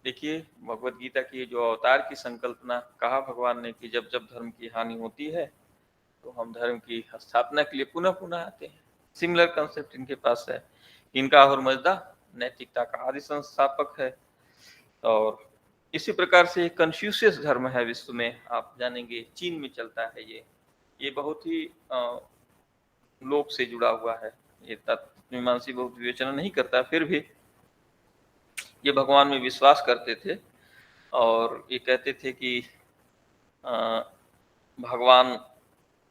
देखिए भगवत गीता की जो अवतार की संकल्पना कहा भगवान ने कि जब जब धर्म की हानि होती है तो हम धर्म की स्थापना के लिए पुनः पुनः आते हैं। सिमिलर कंसेप्ट इनके पास है। इनका और मजदा नैतिकता का आदि संस्थापक है। और इसी प्रकार से कन्फ्यूशियस धर्म है विश्व में, आप जानेंगे चीन में चलता है ये बहुत ही लोक से जुड़ा हुआ है। ये तत्व मीमांसी बहुत विवेचना नहीं करता, फिर भी ये भगवान में विश्वास करते थे और ये कहते थे कि भगवान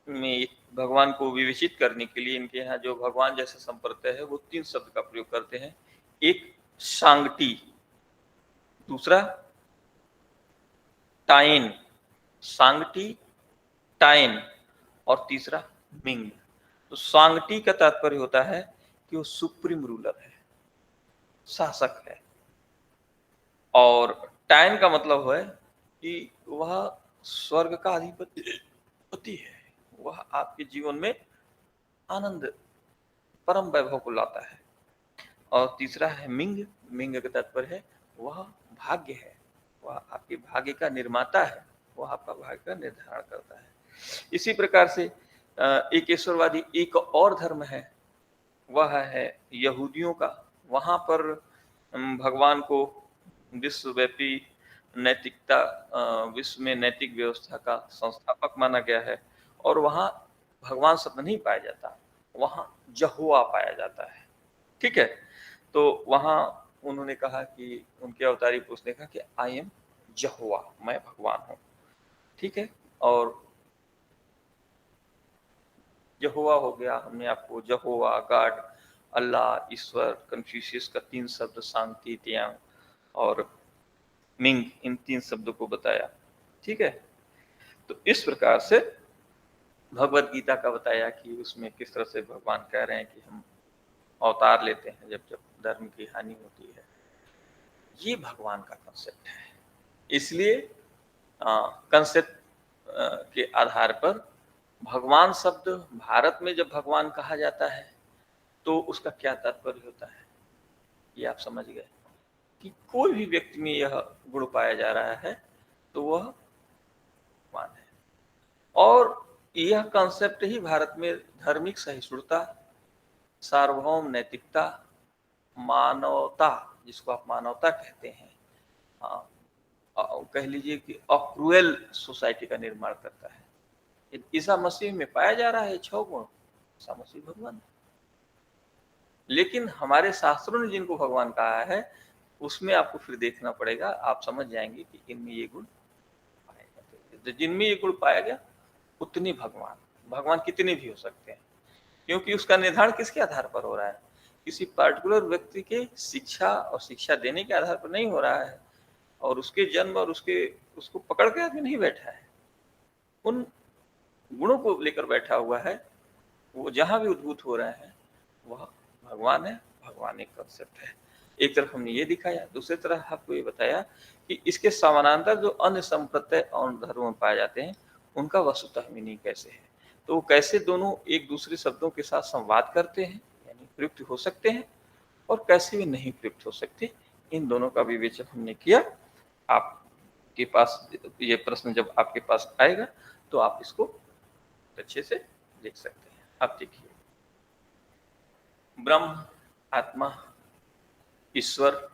में भगवान को विवेचित करने के लिए इनके यहाँ जो भगवान जैसे संप्रदाय है वो 3 शब्द का प्रयोग करते हैं। एक सांगटी, दूसरा टाइन, सांगटी, टाइन और तीसरा मिंग। तो सांगटी का तात्पर्य होता है कि वो सुप्रीम रूलर है, शासक है। और टाइन का मतलब है कि वह स्वर्ग का अधिपति है, वह आपके जीवन में आनंद, परम वैभव को लाता है। और तीसरा है मिंग, मिंग का तात्पर्य है वह भाग्य है, वह आपके भाग्य का निर्माता है, वह आपका भाग्य का निर्धारण करता है। इसी प्रकार से एक ईश्वरवादी एक और धर्म है, वह है यहूदियों का। वहां पर भगवान को विश्वव्यापी नैतिकता, विश्व में नैतिक व्यवस्था का संस्थापक माना गया है। और वहां भगवान शब्द नहीं पाया जाता, वहां यहोवा पाया जाता है। ठीक है, तो वहां उन्होंने कहा कि उनके अवतारी पुरुष ने कहा कि आई एम यहोवा, मैं भगवान हूं। ठीक है, और यहोवा हो गया, हमने आपको यहोवा, गॉड, अल्लाह, ईश्वर, कन्फ्यूशियस का 3 शब्द, शांति, त्याग और मिंग, इन 3 शब्दों को बताया। ठीक है, तो इस प्रकार से भगवत गीता का बताया कि उसमें किस तरह से भगवान कह रहे हैं कि हम अवतार लेते हैं जब जब धर्म की हानि होती है। ये भगवान का कंसेप्ट है। इसलिए कंसेप्ट के आधार पर भगवान शब्द भारत में जब भगवान कहा जाता है तो उसका क्या तात्पर्य होता है, ये आप समझ गए कि कोई भी व्यक्ति में यह गुण पाया जा रहा है तो वह भगवान है। और यह कंसेप्ट ही भारत में धार्मिक सहिष्णुता, सार्वभौम नैतिकता, मानवता, जिसको आप मानवता कहते हैं, कह लीजिए कि अक्रूएल सोसाइटी का निर्माण करता है। ईसा मसीह में पाया जा रहा है 6 गुण। ईसा मसीह भगवान, लेकिन हमारे शास्त्रों ने जिनको भगवान कहा है उसमें आपको फिर देखना पड़ेगा, आप समझ जाएंगे कि इनमें ये गुण पाए जाते हैं। जिनमें ये गुण पाया गया उतने भगवान, भगवान कितने भी हो सकते हैं, क्योंकि उसका निर्धारण किसके आधार पर हो रहा है, किसी पर्टिकुलर व्यक्ति के शिक्षा और शिक्षा देने के आधार पर नहीं हो रहा है, और उसके जन्म और उसको पकड़ के आदमी नहीं बैठा है, उन गुणों को लेकर बैठा हुआ है। वो जहां भी उद्भूत हो रहे हैं वह भगवान है, भगवान एक कंसेप्ट है। एक तरफ हमने ये दिखाया, दूसरी तरफ आपको ये बताया कि इसके समानांतर जो अन्य संप्रदाय और धर्मों में पाए जाते हैं उनका वस्तुतः मीनिंग कैसे है, तो वो कैसे दोनों एक दूसरे शब्दों के साथ संवाद करते हैं, यानी प्रयुक्त हो सकते हैं, और कैसे भी नहीं प्रयुक्त हो सकते। इन दोनों का विवेचन हमने किया। आप के पास ये प्रश्न जब आपके पास आएगा तो आप इसको अच्छे से देख सकते हैं। आप देखिए, ब्रह्म, आत्मा, ईश्वर,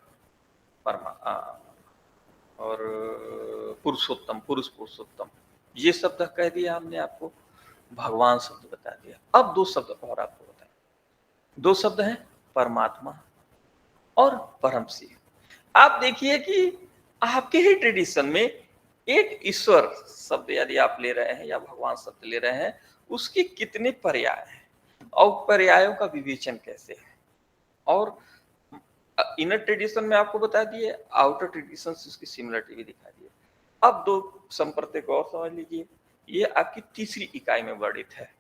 और पुरुषोत्तम, पुरुष पुरुषोत्तम, ये शब्द कह दिया हमने आपको, भगवान शब्द बता दिया। अब दो शब्द और आपको बताएं। दो शब्द हैं, परमात्मा और परम शिव। आप देखिए कि आपके ही ट्रेडिशन में एक ईश्वर शब्द यदि आप ले रहे हैं या भगवान शब्द ले रहे हैं, उसके कितने पर्याय हैं और पर्यायों का विवेचन कैसे है। और इनर ट्रेडिशन में आपको बता दिए, आउटर ट्रेडिशन से उसकी सिमिलरिटी भी दिखा दी। अब दो संप्रदाय को और समझ लीजिए। ये आपकी तीसरी इकाई में वर्णित है।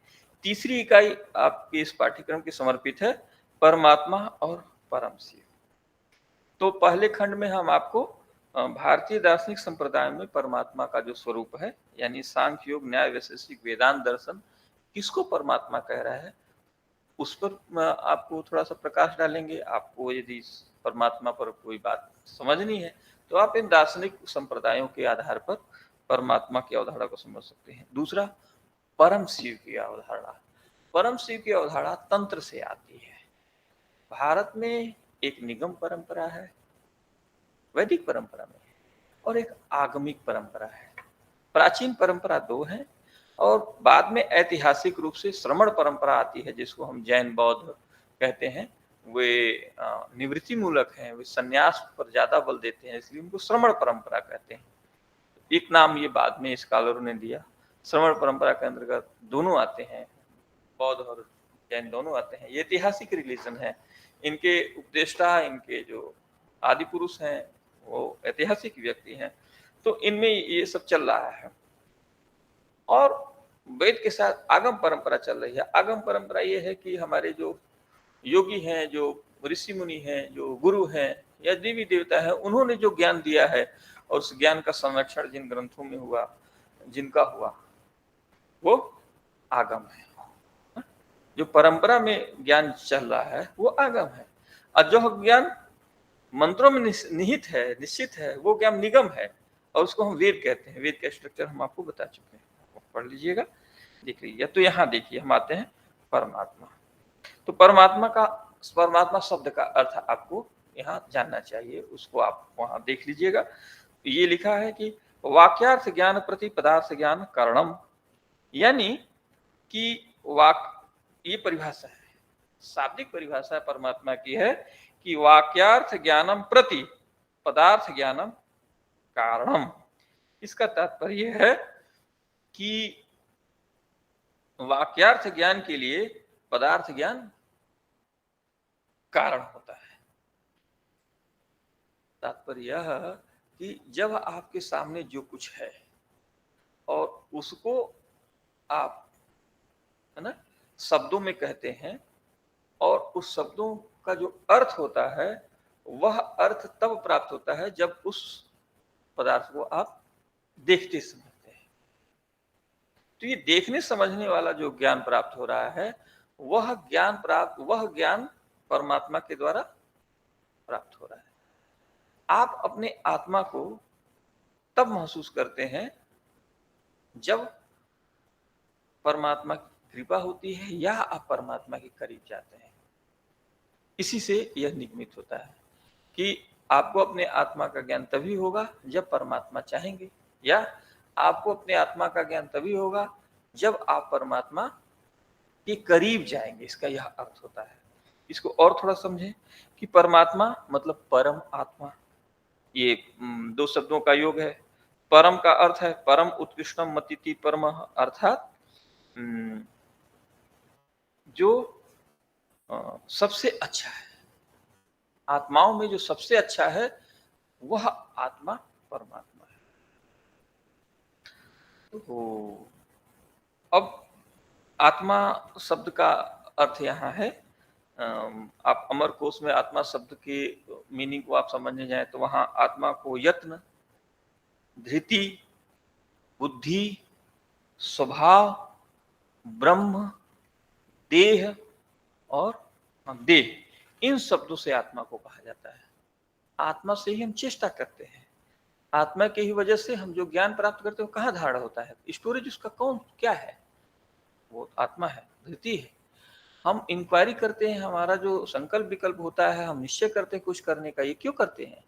तीसरी इकाई आपके इस पाठ्यक्रम की समर्पित है परमात्मा और परम शिव। तो पहले खंड में हम आपको भारतीय दार्शनिक संप्रदाय में परमात्मा का जो स्वरूप है, यानी सांख्य योग, न्याय, वैशेषिक, वेदांत दर्शन किसको परमात्मा कह रहा है, उस पर आपको थोड़ा सा प्रकाश डालेंगे। आपको यदि परमात्मा पर कोई बात समझनी है तो आप इन दार्शनिक संप्रदायों के आधार पर परमात्मा की अवधारणा को समझ सकते हैं। दूसरा, परम शिव की अवधारणा। परम शिव की अवधारणा तंत्र से आती है। भारत में एक निगम परंपरा है, वैदिक परंपरा में, और एक आगमिक परंपरा है। प्राचीन परंपरा दो है, और बाद में ऐतिहासिक रूप से श्रमण परंपरा आती है, जिसको हम जैन बौद्ध कहते हैं। वे निवृत्ति मूलक हैं, वे संन्यास पर ज्यादा बल देते हैं, इसलिए उनको श्रमण परंपरा कहते हैं। एक नाम ये बाद में स्कॉलरों ने दिया। श्रमण परंपरा के अंतर्गत दोनों आते हैं, बौद्ध और जैन दोनों आते हैं। ये ऐतिहासिक रिलीजन है। इनके उपदेष्टा, इनके जो आदि पुरुष हैं, वो ऐतिहासिक व्यक्ति हैं। तो इनमें ये सब चल रहा है। और वेद के साथ आगम परंपरा चल रही है। आगम परंपरा ये है कि हमारे जो योगी हैं, जो ऋषि मुनि हैं, जो गुरु हैं या देवी देवता है, उन्होंने जो ज्ञान दिया है और उस ज्ञान का संरक्षण जिन ग्रंथों में हुआ, जिनका हुआ, वो आगम है। जो परंपरा में ज्ञान चल रहा है वो आगम है, और जो ज्ञान मंत्रों में निहित है, निश्चित है, वो ज्ञान निगम है, और उसको हम वेद कहते हैं। वेद का स्ट्रक्चर हम आपको बता चुके हैं, पढ़ लीजिएगा, देख लीजिए। तो यहाँ देखिए, हम आते हैं परमात्मा। तो परमात्मा शब्द का अर्थ आपको यहाँ जानना चाहिए, उसको आप वहां देख लीजिएगा। ये लिखा है कि वाक्यार्थ ज्ञान प्रति पदार्थ ज्ञान कारणम, यानी कि ये परिभाषा है, शाब्दिक परिभाषा परमात्मा की है कि वाक्यार्थ ज्ञानम प्रति पदार्थ ज्ञानम कारणम। इसका तात्पर्य है कि वाक्यार्थ ज्ञान के लिए पदार्थ ज्ञान कारण होता है। तात्पर्य यह कि जब आपके सामने जो कुछ है और उसको आप, है ना, शब्दों में कहते हैं, और उस शब्दों का जो अर्थ होता है, वह अर्थ तब प्राप्त होता है जब उस पदार्थ को आप देखते समझते हैं। तो ये देखने समझने वाला जो ज्ञान प्राप्त हो रहा है, वह ज्ञान परमात्मा के द्वारा प्राप्त हो रहा है। आप अपने आत्मा को तब महसूस करते हैं जब परमात्मा की कृपा होती है या आप परमात्मा के करीब जाते हैं। इसी से यह निगमित होता है कि आपको अपने आत्मा का ज्ञान तभी होगा जब परमात्मा चाहेंगे, या आपको अपने आत्मा का ज्ञान तभी होगा जब आप परमात्मा के करीब जाएंगे। इसका यह अर्थ होता है। इसको और थोड़ा समझें कि परमात्मा मतलब परम आत्मा, ये दो शब्दों का योग है। परम का अर्थ है परम उत्कृष्टम मतिति परम, अर्थात जो सबसे अच्छा है, आत्माओं में जो सबसे अच्छा है वह आत्मा परमात्मा है। तो अब आत्मा शब्द का अर्थ यहाँ है, आप अमर कोश में आत्मा शब्द के मीनिंग को आप समझने जाए तो वहां आत्मा को यत्न, धृति, बुद्धि, स्वभाव, ब्रह्म, देह और देह, इन शब्दों से आत्मा को कहा जाता है। आत्मा से ही हम चेष्टा करते हैं। आत्मा की ही वजह से हम जो ज्ञान प्राप्त करते हैं वो कहाँ धारण होता है? स्टोरेज उसका कौन क्या है? वो आत्मा है, धृति है। हम इंक्वायरी करते हैं, हमारा जो संकल्प विकल्प होता है, हम निश्चय करते हैं कुछ करने का, ये क्यों करते हैं?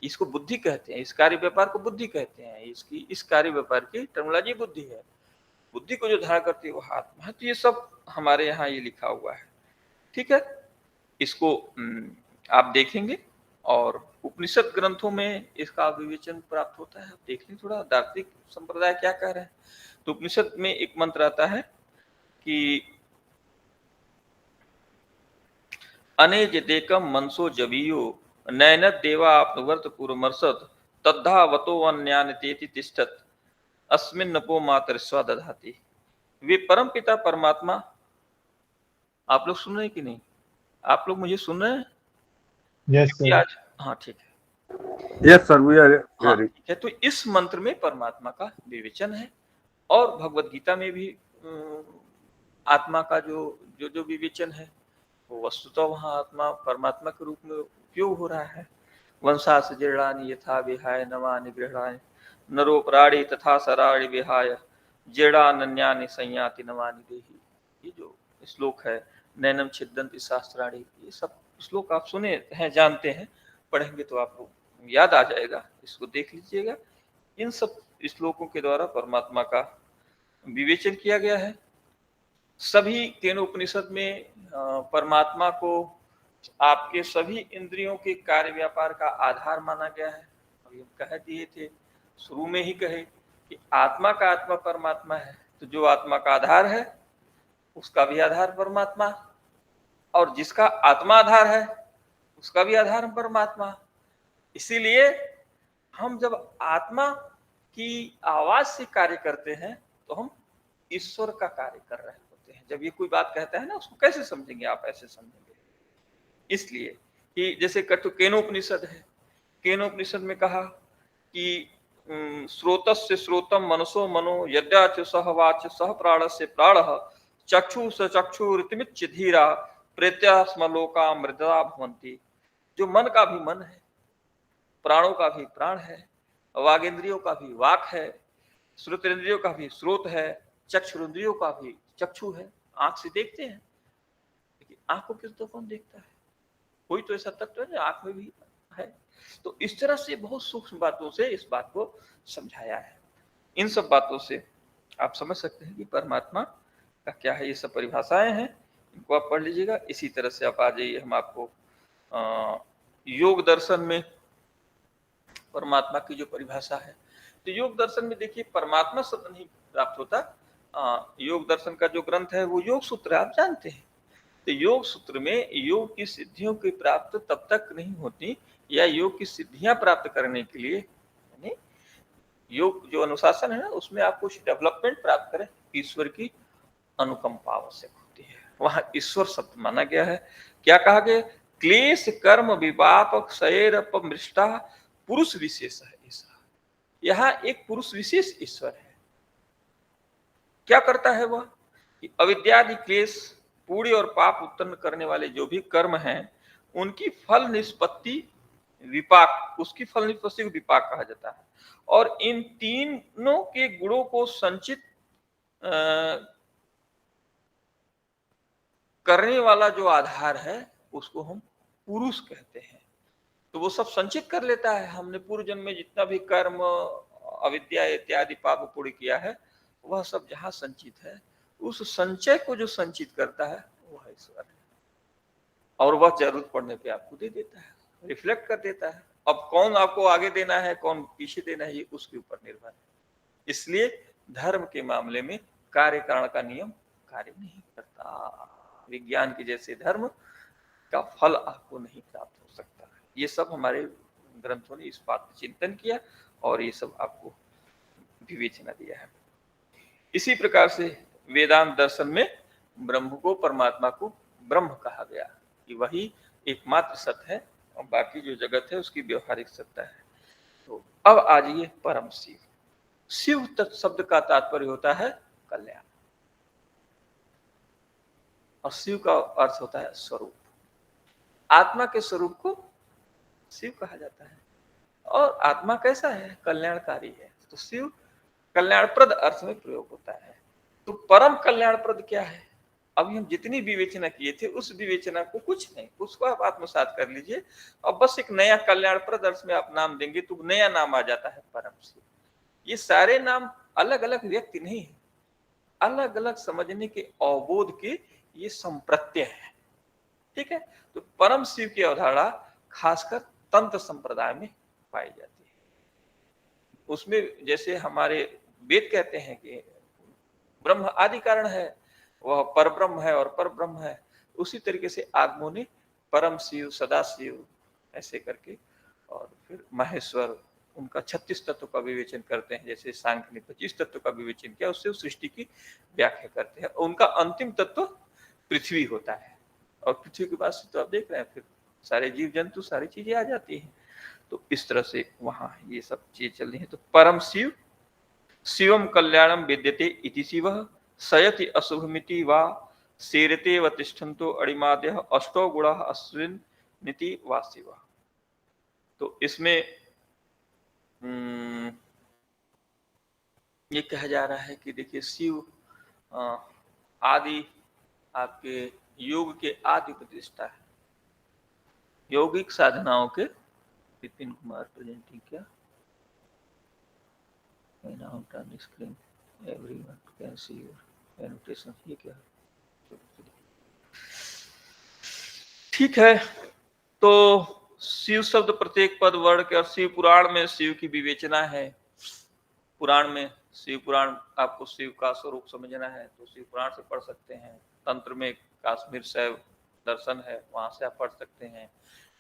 इसको बुद्धि कहते हैं, इस कार्य व्यापार को बुद्धि कहते हैं, इसकी इस कार्य व्यापार की टर्मिनोलॉजी बुद्धि है। बुद्धि को जो धारण करती है वो आत्मा है। तो ये सब हमारे यहाँ ये लिखा हुआ है, ठीक है। इसको आप देखेंगे और उपनिषद ग्रंथों में इसका विवेचन प्राप्त होता है। आप देख लें थोड़ा दार्शनिक संप्रदाय क्या कह रहे हैं। तो उपनिषद में एक मंत्र आता है कि अनेजदेकम मनसो जवीयो नैनद देवा आपनुवर्त पूर्वमर्षद तद्धावतो अन्यानतेति तिष्ठत अस्मिन् नपो मातर स्वदधाति। वे परम पिता परमात्मा, आप लोग सुन रहे हैं कि नहीं? आप लोग मुझे सुन रहे हैं? यस क्योंकि सर। आज हाँ ठीक है, यस सर, वी आर हाँ हियरिंग। ठीक है। तो इस मंत्र में परमात्मा का विवेचन है और भगवत गीता में भी आत्मा का जो जो जो विवेचन है वो वस्तुतः वहाँ आत्मा परमात्मा के रूप में उपयोग हो रहा है। वंशास जीर्णानि यथा विहाय नवानि गृहाणि नरो प्राणी तथा सराणि विहाय जीर्णान्यानि संयाति नवानि देहि। ये जो श्लोक है, नैनम छिद्दन्ति शास्त्राणि, ये सब श्लोक आप सुने हैं, जानते हैं, पढ़ेंगे तो आपको याद आ जाएगा। इसको देख लीजिएगा। इन सब श्लोकों के द्वारा परमात्मा का विवेचन किया गया है। सभी केनोपनिषद में परमात्मा को आपके सभी इंद्रियों के कार्य व्यापार का आधार माना गया है। अभी हम कह दिए थे, शुरू में ही कहे कि आत्मा का आत्मा परमात्मा है। तो जो आत्मा का आधार है उसका भी आधार परमात्मा, और जिसका आत्मा आधार है उसका भी आधार परमात्मा। इसीलिए हम जब आत्मा की आवाज से कार्य करते हैं तो हम ईश्वर का कार्य कर रहे होते हैं। जब ये कोई बात कहता है ना, उसको कैसे समझेंगे आप? ऐसे समझेंगे। इसलिए कि जैसे केनोपनिषद है, केनोपनिषद में कहा कि स्रोतस्य श्रोतम मनसो मनो यद्याच सह वाच सह प्राणस्य प्राणः चक्षु स चक्षुरितिमिच्च धीरा प्रेत्यास्मलोका मृदा भवन्ति। जो मन का भी मन है, प्राणों का भी प्राण है, वागेंद्रियों का भी वाक है, श्रोतेंद्रियों का भी स्रोत है, चक्षुरेंद्रियों का भी चक्षु है। आंख से देखते हैं, लेकिन आंख को किस तो कौन देखता है? कोई तो ऐसा तत्व है आंख में भी है। तो इस तरह से बहुत सूक्ष्म बातों से इस बात को समझाया है। इन सब बातों से आप समझ सकते हैं कि परमात्मा का क्या है। ये सब परिभाषाएं हैं, इनको आप पढ़ लीजिएगा। इसी तरह से आप आ जाइए, हम आपको योग दर्शन में परमात्मा की जो परिभाषा है, तो योग दर्शन में देखिए परमात्मा शब्द नहीं प्राप्त होता। योग दर्शन का जो ग्रंथ है वो योग सूत्र आप जानते हैं। तो योग सूत्र में योग की सिद्धियों की प्राप्त तब तक नहीं होती, या योग की सिद्धियां प्राप्त करने के लिए यानी योग जो अनुशासन है ना, उसमें आप कुछ डेवलपमेंट प्राप्त करें, ईश्वर की अनुकंपा आवश्यक होती है। वहां ईश्वर शब्द माना गया है। क्या कहा गया? क्लेश कर्म विपाक क्षयरपमृष्टा पुरुष विशेष है ईश्वर। यहाँ एक पुरुष विशेष ईश्वर है। क्या करता है वह? कि अविद्यादि क्लेश पूर्ण और पाप उत्पन्न करने वाले जो भी कर्म हैं उनकी फल निष्पत्ति विपाक, उसकी फल निष्पत्ति को विपाक कहा जाता है। और इन तीनों के गुणों को संचित करने वाला जो आधार है उसको हम पुरुष कहते हैं। तो वो सब संचित कर लेता है। हमने पूर्व जन्म में जितना भी कर्म अविद्या इत्यादि पाप पूर्ण किया है वह सब जहां संचित है, उस संचय को जो संचित करता है वह ईश्वर है। और वह जरूरत पड़ने पे आपको दे देता है, रिफ्लेक्ट कर देता है। अब कौन आपको आगे देना है, कौन पीछे देना है, ये उसके ऊपर निर्भर है। इसलिए धर्म के मामले में कार्य कारण का नियम कार्य नहीं करता। विज्ञान के जैसे धर्म का फल आपको नहीं प्राप्त हो सकता। ये सब हमारे ग्रंथों ने इस बात पर चिंतन किया और ये सब आपको विवेचना दिया है। इसी प्रकार से वेदांत दर्शन में ब्रह्म को, परमात्मा को ब्रह्म कहा गया कि वही एकमात्र सत्य है और बाकी जो जगत है उसकी व्यवहारिक सत्ता है। तो अब आ जाइए परम शिव। शिव शब्द का तात्पर्य होता है कल्याण, और शिव का अर्थ होता है स्वरूप। आत्मा के स्वरूप को शिव कहा जाता है। और आत्मा कैसा है? कल्याणकारी है। तो शिव कल्याणप्रद अर्थ में प्रयोग होता है। तो परम कल्याणप्रद क्या है? अभी हम जितनी विवेचना किए थे उस विवेचना को कुछ नहीं, उसको आप आत्मसात कर लीजिए और बस एक नया कल्याणप्रद अर्थ में आप नाम देंगे तो नया नाम आ जाता है परम शिव। ये सारे नाम अलग अलग व्यक्ति नहीं है, अलग अलग समझने के अवबोध के ये संप्रत्यय है। ठीक है, तो परम शिव की अवधारणा खासकर तंत्र संप्रदाय में पाई जाती है। उसमें जैसे हमारे वेद कहते हैं कि ब्रह्म आदि कारण है, वह परब्रह्म है और परब्रह्म है, उसी तरीके से आगमों ने परम शिव, सदा शिव ऐसे करके और फिर महेश्वर, उनका 36 तत्व का विवेचन करते हैं। जैसे सांख्य ने 25 तत्व का विवेचन किया, उससे उस सृष्टि की व्याख्या करते हैं। उनका अंतिम तत्व पृथ्वी होता है और पृथ्वी के बाद से तो आप देख रहे हैं फिर सारे जीव जंतु सारी चीजें आ जाती हैं। तो इस तरह से वहां ये सब चीजें चल रही है। तो परम शिव शिवम कल्याणम विद्यते इति शिवः सयति अशुभमिति वा सेरते व तिष्ठन्तो अणिमाद्यः अष्टो गुणः अश्विन निति वा शिवः। तो इसमें ये कहा जा रहा है कि देखिए शिव आदि आपके योग के आदि प्रतिष्ठा है, यौगिक साधनाओं के। विपिन कुमार प्रेजेंटिंग क्या screen everyone can see your annotation, ये क्या है? ठीक है, तो शिव शब्द प्रत्येक पद वर्ण के, और शिव पुराण में शिव की विवेचना है। पुराण में शिव पुराण, आपको शिव का स्वरूप समझना है तो शिव पुराण से पढ़ सकते हैं। तंत्र में काश्मीर शैव दर्शन है, वहां से आप पढ़ सकते हैं।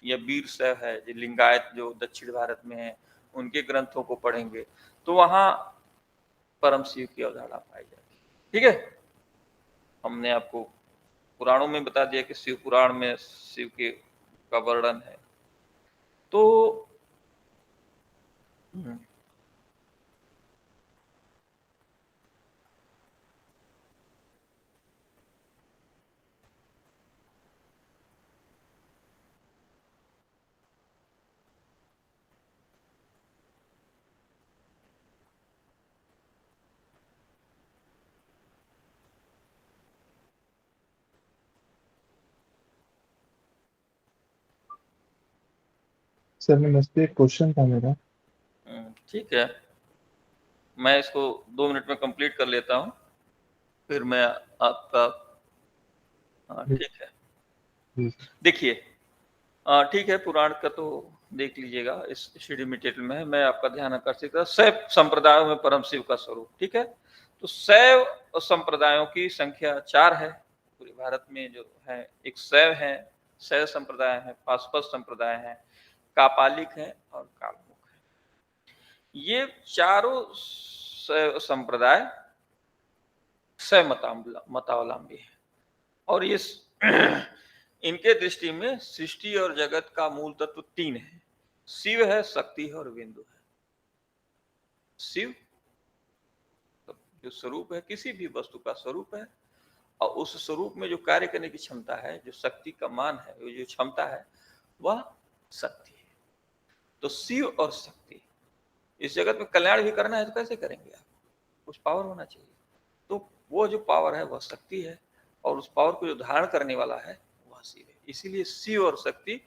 या वीर शैव है जो लिंगायत जो दक्षिण भारत में है, उनके ग्रंथों को पढ़ेंगे तो वहां परम शिव की अवधारणा पाई जाती है। ठीक है, हमने आपको पुराणों में बता दिया कि शिव पुराण में शिव के का वर्णन है। तो सर नमस्ते, एक क्वेश्चन था मेरा। ठीक है, मैं इसको 2 मिनट में कंप्लीट कर लेता हूँ, फिर मैं आपका ठीक है। देखिए ठीक है, पुराण का तो देख लीजिएगा, इस सीडी मेटेरियल में है। मैं आपका ध्यान आकर्षित कर शैव संप्रदायों में परम शिव का स्वरूप। ठीक है, तो शैव संप्रदायों की संख्या 4 है पूरे भारत में जो है। एक शैव है, शैव संप्रदाय है, पाशुपत संप्रदाय है, कापालिक है और कालमुख है। ये चारों संप्रदाय शैव मतावलंबी है और ये इनके दृष्टि में सृष्टि और जगत का मूल तत्व 3 है। शिव है, शक्ति है और बिंदु है। शिव जो स्वरूप है, किसी भी वस्तु का स्वरूप है, और उस स्वरूप में जो कार्य करने की क्षमता है, जो शक्ति का मान है, जो क्षमता है, वह शक्ति है। तो शिव और शक्ति, इस जगत में कल्याण भी करना है तो कैसे करेंगे आप? कुछ पावर होना चाहिए। तो वो जो पावर है वह शक्ति है, और उस पावर को जो धारण करने वाला है वह शिव है। इसीलिए शिव और शक्ति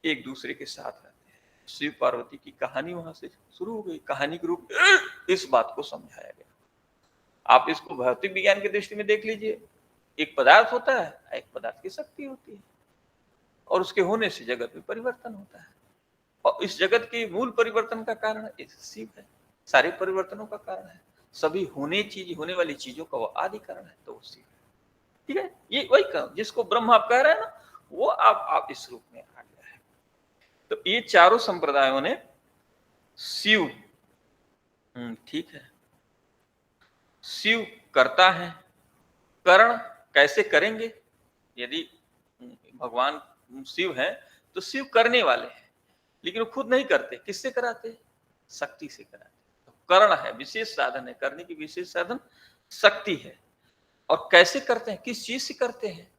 एक दूसरे के साथ रहते हैं। शिव पार्वती की कहानी वहां से शुरू हो गई, कहानी के रूप इस बात को समझाया गया। आप इसको भौतिक विज्ञान की दृष्टि में देख लीजिए, एक पदार्थ होता है, एक पदार्थ की शक्ति होती है, और उसके होने से जगत में परिवर्तन होता है, और इस जगत के मूल परिवर्तन का कारण शिव है, सारे परिवर्तनों का कारण है, सभी होने वाली चीजों का वो आदि कारण है, तो वो शिव है। ठीक है, ये वही काम जिसको ब्रह्म आप कह रहे हैं ना, वो आप इस रूप में आ गया है। तो ये चारों संप्रदायों ने शिव, ठीक है, शिव करता है। करण कैसे करेंगे? यदि भगवान शिव है तो शिव करने वाले हैं, लेकिन वो खुद नहीं करते, किससे कराते? शक्ति से कराते। तो करण है, विशेष साधन है, करने की विशेष साधन शक्ति है। और कैसे करते हैं, किस चीज से करते हैं?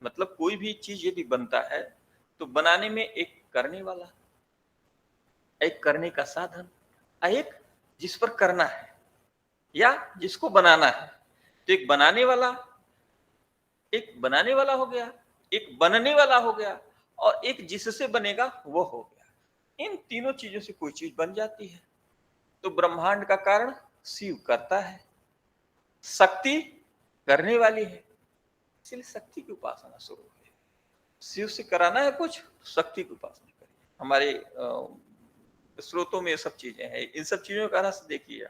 मतलब कोई भी चीज यदि बनता है तो बनाने में एक करने वाला एक करने का साधन, एक जिस पर करना है या जिसको बनाना है। तो एक बनाने वाला हो गया, एक बनने वाला हो गया, और एक जिससे बनेगा वो हो गया। इन तीनों चीजों से कोई चीज बन जाती है। तो ब्रह्मांड का कारण शिव करता है, शक्ति करने वाली है, इसलिए शक्ति की उपासना शुरू है। शिव से कराना है कुछ, तो शक्ति की उपासना करिए। हमारे स्रोतों में ये सब चीजें हैं। इन सब चीजों का रस देखिए,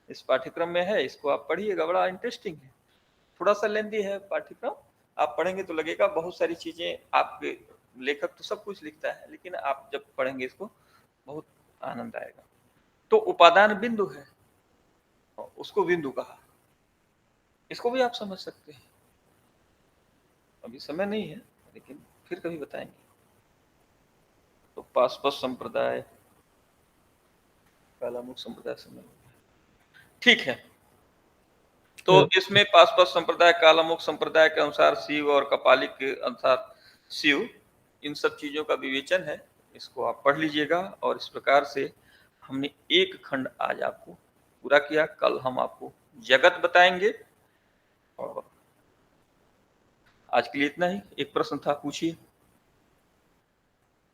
इस पाठ्यक्रम में है, इसको आप पढ़िएगा, बड़ा इंटरेस्टिंग है। थोड़ा सा लेंदी है पाठ्यक्रम, आप पढ़ेंगे तो लगेगा बहुत सारी चीजें। आपके लेखक तो सब कुछ लिखता है, लेकिन आप जब पढ़ेंगे इसको बहुत आनंद आएगा। तो उपादान बिंदु है, उसको बिंदु कहा, इसको भी आप समझ सकते हैं। अभी समय नहीं है, लेकिन फिर कभी बताएंगे। तो पाशपत संप्रदाय, कालामुख संप्रदाय समय, ठीक है। तो इसमें पाशपत संप्रदाय, कालामुख संप्रदाय के अनुसार शिव और कपालिक के अनुसार शिव, इन सब चीजों का विवेचन है। इसको आप पढ़ लीजिएगा। और इस प्रकार से हमने एक खंड आज आपको पूरा किया। कल हम आपको जगत बताएंगे। और आज के लिए इतना ही। एक प्रश्न था, पूछिए।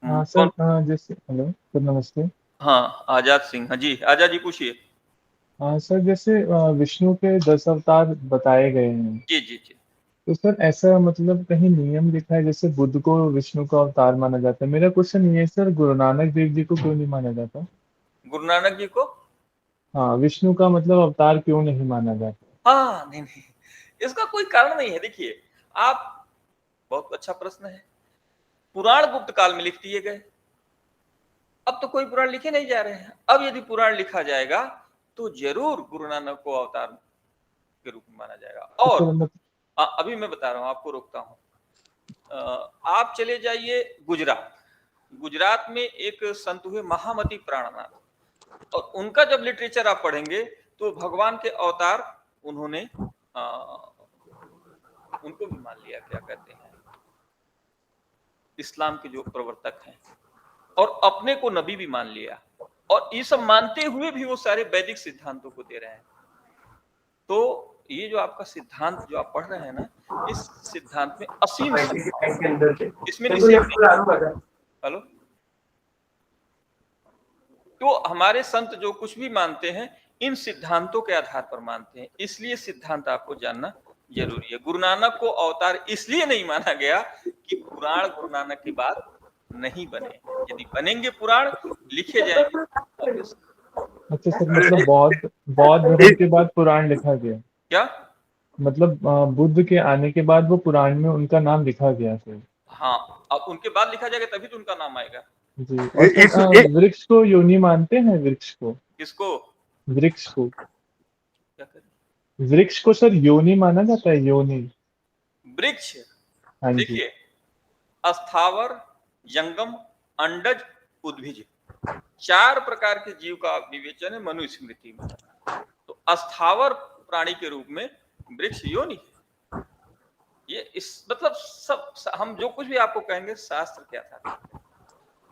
हाँ सर, जैसे हेलो सर, नमस्ते। हाँ, आजाद सिंह। हाँ जी, आजाद जी पूछिए। हाँ सर, जैसे विष्णु के 10 अवतार बताए गए हैं, जी जी जी। तो सर ऐसा मतलब कहीं नियम लिखा है जैसे बुद्ध को विष्णु का अवतार माना जाता है? मेरा क्वेश्चन ये है सर, गुरु नानक देव जी को क्यों नहीं माना जाता? गुरु नानक जी को, हाँ, विष्णु का मतलब अवतार क्यों नहीं माना जाता? हाँ, नहीं नहीं, इसका कोई कारण नहीं है। देखिए, आप, बहुत अच्छा प्रश्न है। पुराण गुप्त काल में लिख दिए गए, अब तो कोई पुराण लिखे नहीं जा रहे हैं। अब यदि पुराण लिखा जाएगा तो जरूर गुरु नानक को अवतार के रूप में माना जाएगा। तो और सर मतलब अभी मैं बता रहा हूं, आपको रोकता हूं। आप चले जाइए गुजरात। गुजरात में एक संत हुए महामती प्राणनाथ, और उनका जब लिटरेचर आप पढ़ेंगे तो भगवान के अवतार उन्होंने उनको भी मान लिया, क्या कहते हैं, इस्लाम के जो प्रवर्तक हैं, और अपने को नबी भी मान लिया। और ये सब मानते हुए भी वो सारे वैदिक सिद्धांतों को दे रहे हैं। तो ये जो आपका सिद्धांत जो आप पढ़ रहे हैं ना, इस सिद्धांत में असीम संभावना है, इसमें निषेध नहीं। हेलो, तो हमारे संत जो कुछ भी मानते हैं, इन सिद्धांतों के आधार पर मानते हैं। इसलिए सिद्धांत आपको जानना जरूरी है। गुरु नानक को अवतार इसलिए नहीं माना गया कि पुराण गुरु नानक के बाद नहीं बने। यदि बनेंगे पुराण, लिखे जाएंगे, अच्छा सर, मतलब बौद्ध बौद्ध धर्म के बाद पुराण लिखा गया? क्या? मतलब बुद्ध के आने के बाद वो पुराण में उनका नाम लिखा गया सर? हाँ, अब उनके बाद लिखा जाएगा तभी तो उनका नाम आएगा। जी। और सर वृक्ष को योनि मानते हैं? वृक्ष को, किसको? वृक्ष को, क्या करें? वृक्ष को सर योनि माना जाता है? योनि? वृक्ष, हाँ जी। देखिए, अस्थावर, जंगम, अंडज, उद्भिज, 4 प्रकार के जीव का विवेचन है मनुस्मृति में। तो अस्थावर प्राणी के रूप में वृक्ष योनि है। ये इस मतलब सब हम जो कुछ भी आपको कहेंगे शास्त्र के आधार पर,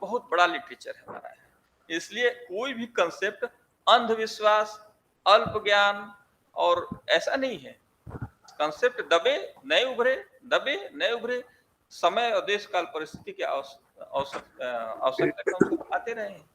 बहुत बड़ा लिटरेचर है हमारा है। इसलिए कोई भी कंसेप्ट अंधविश्वास, अल्प ज्ञान और ऐसा नहीं है। कंसेप्ट दबे नए उभरे, दबे नए उभरे, समय और देश काल परिस्थिति के आवश्यकता के अनुसार आते रहे हैं।